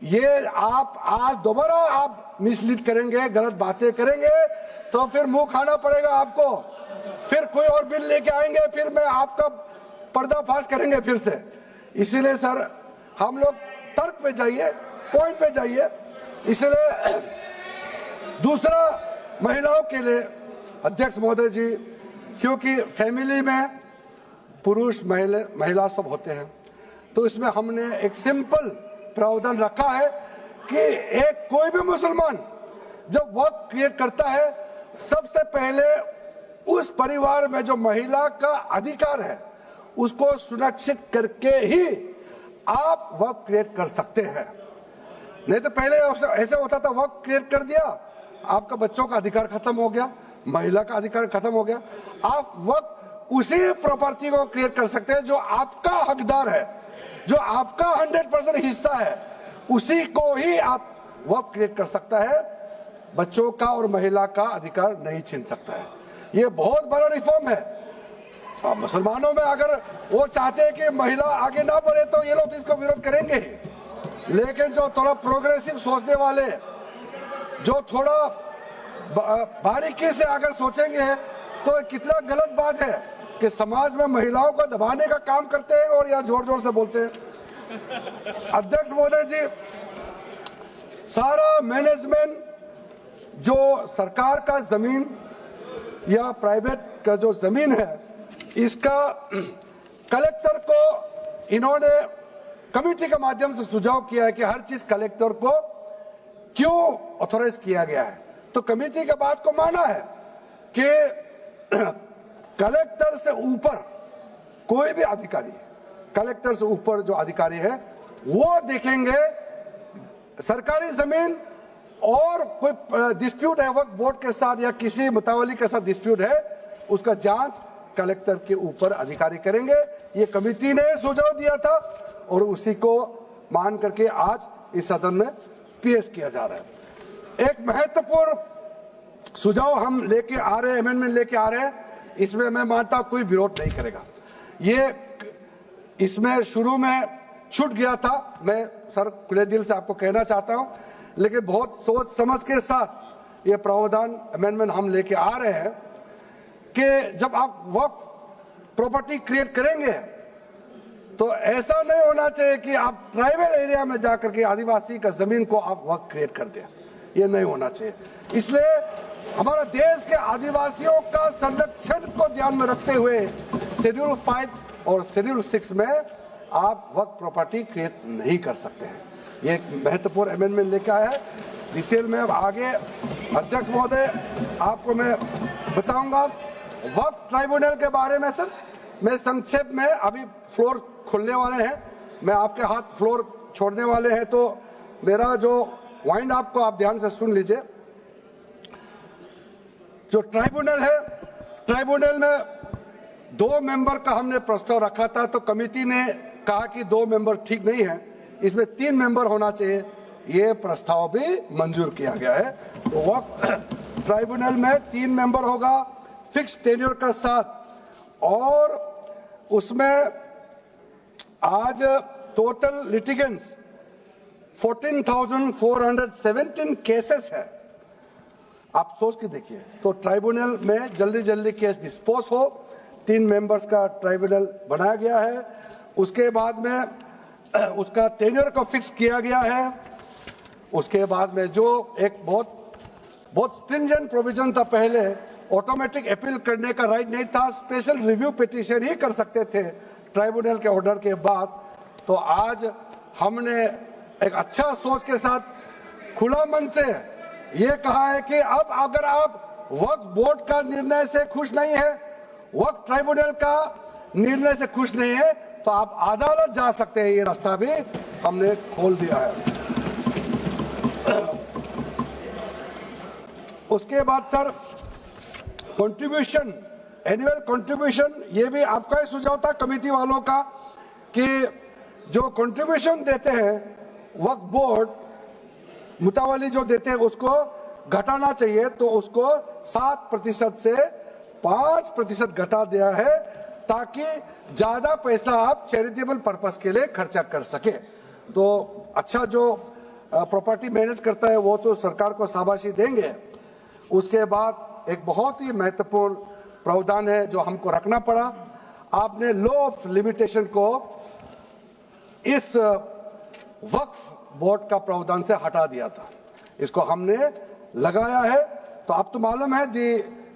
ये आप आज दोबारा आप मिसलीड करेंगे, गलत बातें करेंगे तो फिर मुंह खाना पड़ेगा आपको। फिर कोई और बिल लेके आएंगे, फिर मैं आपका पर्दाफाश करेंगे फिर से। इसीलिए सर हम लोग तर्क पे जाइए, पॉइंट पे जाइए। इसलिए दूसरा, महिलाओं के लिए अध्यक्ष महोदय जी, क्योंकि फैमिली में पुरुष महिला सब होते हैं, तो इसमें हमने एक सिंपल प्रावधान रखा है कि एक कोई भी मुसलमान जब वर्क क्रिएट करता है, सबसे पहले उस परिवार में जो महिला का अधिकार है उसको सुरक्षित करके ही आप वर्क क्रिएट कर सकते हैं। नहीं तो पहले ऐसा होता था, वर्क क्रिएट कर दिया, आपका बच्चों का अधिकार खत्म हो गया, महिला का अधिकार खत्म हो गया। आप वर्क उसी प्रॉपर्टी को क्रिएट कर सकते हैं जो आपका हकदार है, जो आपका 100% हिस्सा है, उसी को ही आप वर्क क्रिएट कर सकता है। बच्चों का और महिला का अधिकार नहीं छीन सकता है। ये बहुत बड़ा रिफॉर्म है। मुसलमानों में अगर वो चाहते हैं कि महिला आगे ना बढ़े तो ये लोग तो इसको विरोध करेंगे ही, लेकिन जो थोड़ा प्रोग्रेसिव सोचने वाले, जो थोड़ा बारीकी से अगर सोचेंगे तो कितना गलत बात है कि समाज में महिलाओं को दबाने का काम करते हैं और यहाँ जोर जोर से बोलते हैं। अध्यक्ष महोदय जी, सारा मैनेजमेंट जो सरकार का जमीन या प्राइवेट का जो जमीन है, इसका कलेक्टर को इन्होंने कमेटी के माध्यम से सुझाव किया है कि हर चीज कलेक्टर को क्यों ऑथोराइज किया गया है। तो कमेटी के बात को माना है कि कलेक्टर से ऊपर कोई भी अधिकारी, कलेक्टर से ऊपर जो अधिकारी है वो देखेंगे सरकारी जमीन और कोई डिस्प्यूट है वक्फ बोर्ड के साथ या किसी मुतावली के साथ डिस्प्यूट है, उसका जांच कलेक्टर के ऊपर अधिकारी करेंगे। ये कमेटी ने सुझाव दिया था और उसी को मान करके आज इस सदन में पेश किया जा रहा है। एक महत्वपूर्ण सुझाव हम लेके आ रहे हैं, अमेंडमेंट लेके आ रहे हैं, इसमें मैं मानता हूं कोई विरोध नहीं करेगा। ये इसमें शुरू में छूट गया था, मैं सर खुले दिल से आपको कहना चाहता हूं, लेकिन बहुत सोच समझ के साथ ये प्रावधान अमेंडमेंट हम लेके आ रहे हैं कि जब आप वक्फ प्रॉपर्टी क्रिएट करेंगे तो ऐसा नहीं होना चाहिए कि आप ट्राइबल एरिया में जाकर के आदिवासी का जमीन को आप वक्फ क्रिएट कर दें, ये नहीं होना चाहिए। इसलिए हमारा देश के आदिवासियों का संरक्षण को ध्यान में रखते हुए शेड्यूल 5 और शेड्यूल 6 में आप वक्फ प्रॉपर्टी क्रिएट नहीं कर सकते हैं। ये एक महत्वपूर्ण अमेंडमेंट लेके आया है। डिटेल में अब आगे अध्यक्ष महोदय आपको मैं बताऊंगा। वक्फ ट्राइब्यूनल के बारे में सर मैं संक्षेप में, अभी फ्लोर खुलने वाले हैं, मैं आपके हाथ फ्लोर छोड़ने वाले हैं, तो मेरा जो वाइंड अप को आप ध्यान से सुन लीजिए। जो ट्राइब्यूनल है, ट्राइब्यूनल में 2 मेंबर का हमने प्रस्ताव रखा था, तो कमेटी ने कहा कि 2 मेंबर ठीक नहीं है, इसमें 3 मेंबर होना चाहिए। ये प्रस्ताव भी मंजूर किया गया है। तो वक्फ ट्राइब्यूनल में 3 मेंबर होगा फिक्स टेन्योर का साथ, और उसमें आज टोटल लिटिगेंट्स 14,417 केसेस है। आप सोच के देखिए, तो ट्राइब्यूनल में जल्दी जल्दी केस डिस्पोज हो, 3 मेंबर्स का ट्राइब्यूनल बनाया गया है। उसके बाद में उसका टेन्योर को फिक्स किया गया है। उसके बाद में जो एक बहुत स्ट्रिंजेंट प्रोविजन था, पहले ऑटोमेटिक अपील करने का राइट नहीं था, स्पेशल रिव्यू पिटीशन ही कर सकते थे ट्राइब्यूनल के ऑर्डर के बाद। तो आज हमने एक अच्छा सोच के साथ खुला मन से ये कहा है कि अब अगर आप वक्फ बोर्ड का निर्णय से खुश नहीं है, वक्फ ट्राइब्यूनल का निर्णय से खुश नहीं है, तो आप अदालत जा सकते हैं। ये रास्ता भी हमने खोल दिया है। उसके बाद सर कंट्रीब्यूशन, एनुअल कंट्रीब्यूशन, ये भी आपका ही सुझाव था कमेटी वालों का कि जो कंट्रीब्यूशन देते हैं वक्फ बोर्ड मुतावली जो देते हैं उसको घटाना चाहिए, तो उसको 7% से 5% घटा दिया है, ताकि ज्यादा पैसा आप चैरिटेबल पर्पस के लिए खर्चा कर सके। तो अच्छा जो प्रॉपर्टी मैनेज करता है वो तो सरकार को शाबाशी देंगे। उसके बाद एक बहुत ही महत्वपूर्ण प्रावधान है जो हमको रखना पड़ा, आपने लॉ ऑफ लिमिटेशन को इस वक्फ बोर्ड का प्रावधान से हटा दिया था, इसको हमने लगाया है। तो अब तो मालूम है the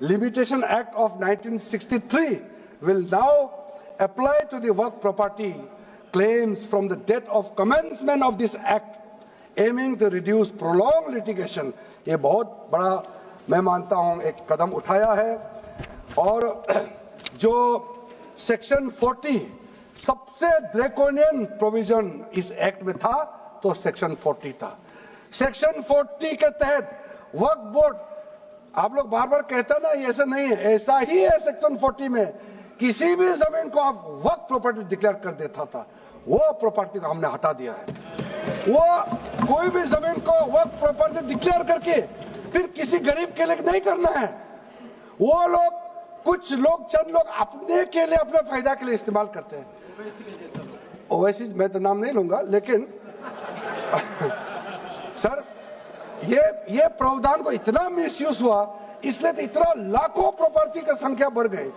limitation act of 1963 will now apply to the work property claims from the date of commencement of this act, aiming to reduce prolonged litigation। ये बहुत बड़ा मैं मानता हूं एक कदम उठाया है। और जो सेक्शन 40 सबसे ड्रैकोनियन प्रोविजन इस एक्ट में था, तो सेक्शन 40 था। सेक्शन 40 के तहत वक्फ बोर्ड, आप लोग बार बार कहते हैं ना, ये ऐसा नहीं है, ऐसा ही है। सेक्शन 40 में किसी भी जमीन को आप वक्फ प्रॉपर्टी डिक्लेयर कर देता था, वो प्रॉपर्टी को हमने हटा दिया है। वो कोई भी जमीन को वक्फ प्रॉपर्टी डिक्लेयर करके फिर किसी गरीब के लिए नहीं करना है। वो लोग, कुछ लोग, चंद लोग अपने के लिए, अपने फायदा के लिए इस्तेमाल करते हैं। ओवैसी मैं तो नाम नहीं लूंगा, लेकिन सर ये प्रावधान को इतना मिसयूज हुआ, इसलिए तो इतना लाखों प्रॉपर्टी की संख्या बढ़ गई।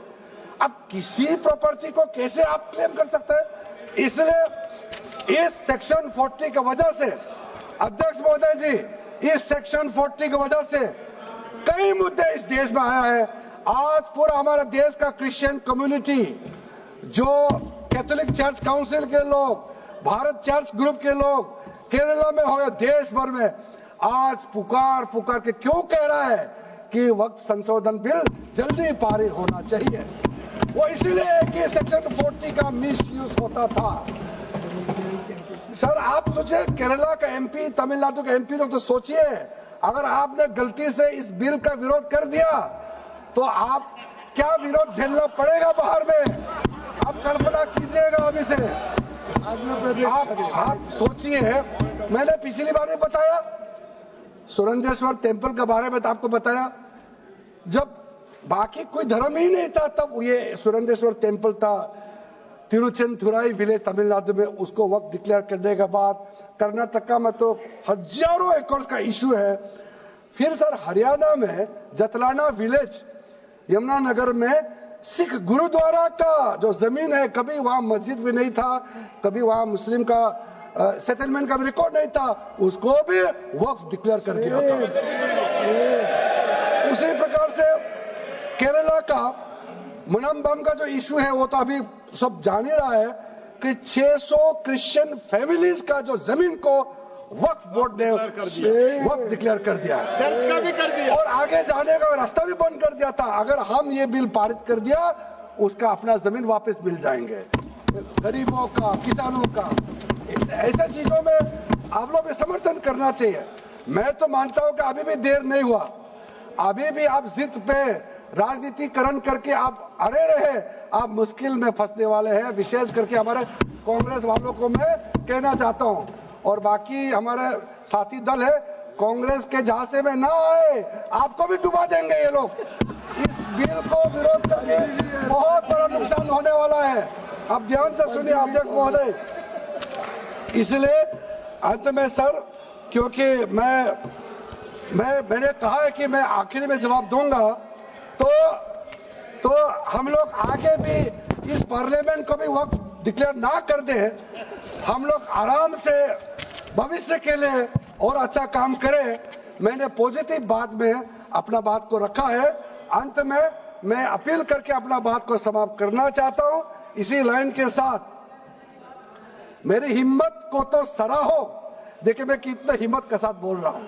अब किसी प्रॉपर्टी को कैसे आप क्लेम कर सकते हैं? इसलिए इस सेक्शन 40 की वजह से, अध्यक्ष महोदय जी, इस सेक्शन 40 की वजह से कई मुद्दे इस देश में आया है। आज पूरा हमारा देश का क्रिश्चियन कम्युनिटी, जो कैथोलिक चर्च काउंसिल के लोग, भारत चर्च ग्रुप के लोग, केरला में हो या देश भर में, आज पुकार के क्यों कह रहा है कि वक्त संशोधन बिल जल्दी पारित होना चाहिए। वो इसीलिए कि सेक्शन 40 का मिसयूज होता था। सर आप सोचिए, केरला का एमपी, तमिलनाडु का एमपी लोग तो सोचिए, अगर आपने गलती से इस बिल का विरोध कर दिया तो आप क्या विरोध झेलना पड़ेगा बाहर में, आप कल्पना कीजिएगा। अभी से आप सोचिए, मैंने पिछली बार भी बताया सुरेंद्रेश्वर टेम्पल के बारे में, तो आपको बताया जब बाकी कोई धर्म ही नहीं था तब ये सुरेंद्रेश्वर टेम्पल था। तिरुचेंथुराई विलेज तमिलनाडु में, उसको वक्त डिक्लेयर करने के बाद कर्नाटका में तो हजारों एकड़ का इशू है। फिर सर हरियाणा में जतलाना विलेज, यमुनानगर में सिख गुरुद्वारा का जो जमीन है, कभी वहां मस्जिद भी नहीं था, कभी वहां मुस्लिम का सेटलमेंट का भी रिकॉर्ड नहीं था, उसको भी वक्फ डिक्लेयर कर दिया था। उसी प्रकार से केरला का मनम्बम का जो इशू है, वो तो अभी सब जान ही रहा है कि 600 क्रिश्चियन फैमिलीज का जो जमीन को वक्फ बोर्ड ने वक्फ डिक्लेयर कर दिया है, चर्च का भी कर दिया, और आगे जाने का रास्ता भी बंद कर दिया था। अगर हम ये बिल पारित कर दिया, उसका अपना जमीन वापस मिल जाएंगे गरीबों का, किसानों का। ऐसे चीजों में आप लोग समर्थन करना चाहिए। मैं तो मानता हूं कि अभी भी देर नहीं हुआ, अभी भी आप जिद पे राजनीतिकरण करके आप अड़े रहे, आप मुश्किल में फंसने वाले हैं। विशेष करके हमारे कांग्रेस वालों को मैं कहना चाहता हूं, और बाकी हमारे साथी दल है, कांग्रेस के झांसे में ना आए, आपको भी डुबा देंगे ये लोग। इस बिल को विरोध करके बहुत बड़ा नुकसान होने वाला है। आप ध्यान से सुनिए अध्यक्ष महोदय, इसलिए अंत में सर, क्योंकि मैंने कहा है कि मैं आखिर में जवाब दूंगा, तो हम लोग आगे भी इस पार्लियामेंट को भी वक्त डिक्लेयर ना कर दे, हम लोग आराम से भविष्य के लिए और अच्छा काम करें। मैंने पॉजिटिव बात में अपना बात को रखा है। अंत में मैं अपील करके अपना बात को समाप्त करना चाहता हूं। इसी लाइन के साथ मेरी हिम्मत को तो सराहो। देखिए मैं कितना हिम्मत के साथ बोल रहा हूं।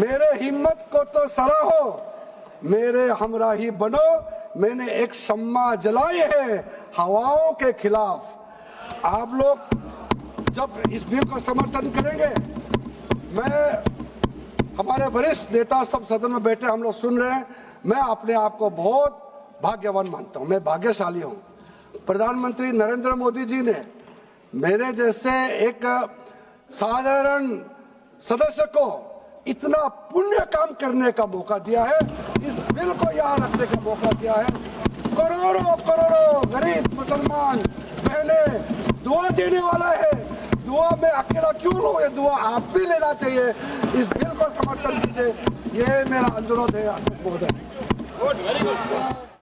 मेरे हिम्मत को तो सराहो, मेरे हमराही बनो। मैंने एक शम्मा जलाई है हवाओं के खिलाफ। आप लोग जब इस बिल को समर्थन करेंगे, मैं हमारे वरिष्ठ नेता सब सदन में बैठे हम लोग सुन रहे हैं, मैं अपने आप को बहुत भाग्यवान मानता हूं, मैं भाग्यशाली हूं। प्रधानमंत्री नरेंद्र मोदी जी ने मेरे जैसे एक साधारण सदस्य को इतना पुण्य काम करने का मौका दिया है, इस बिल को यहां रखने का मौका दिया है। करोड़ों करोड़ों गरीब मुसलमान बहने दुआ देने वाला है। दुआ में अकेला क्यों लूं, ये दुआ आप भी लेना चाहिए। इस बिल को समर्थन कीजिए, ये मेरा अनुरोध है अध्यक्ष महोदय।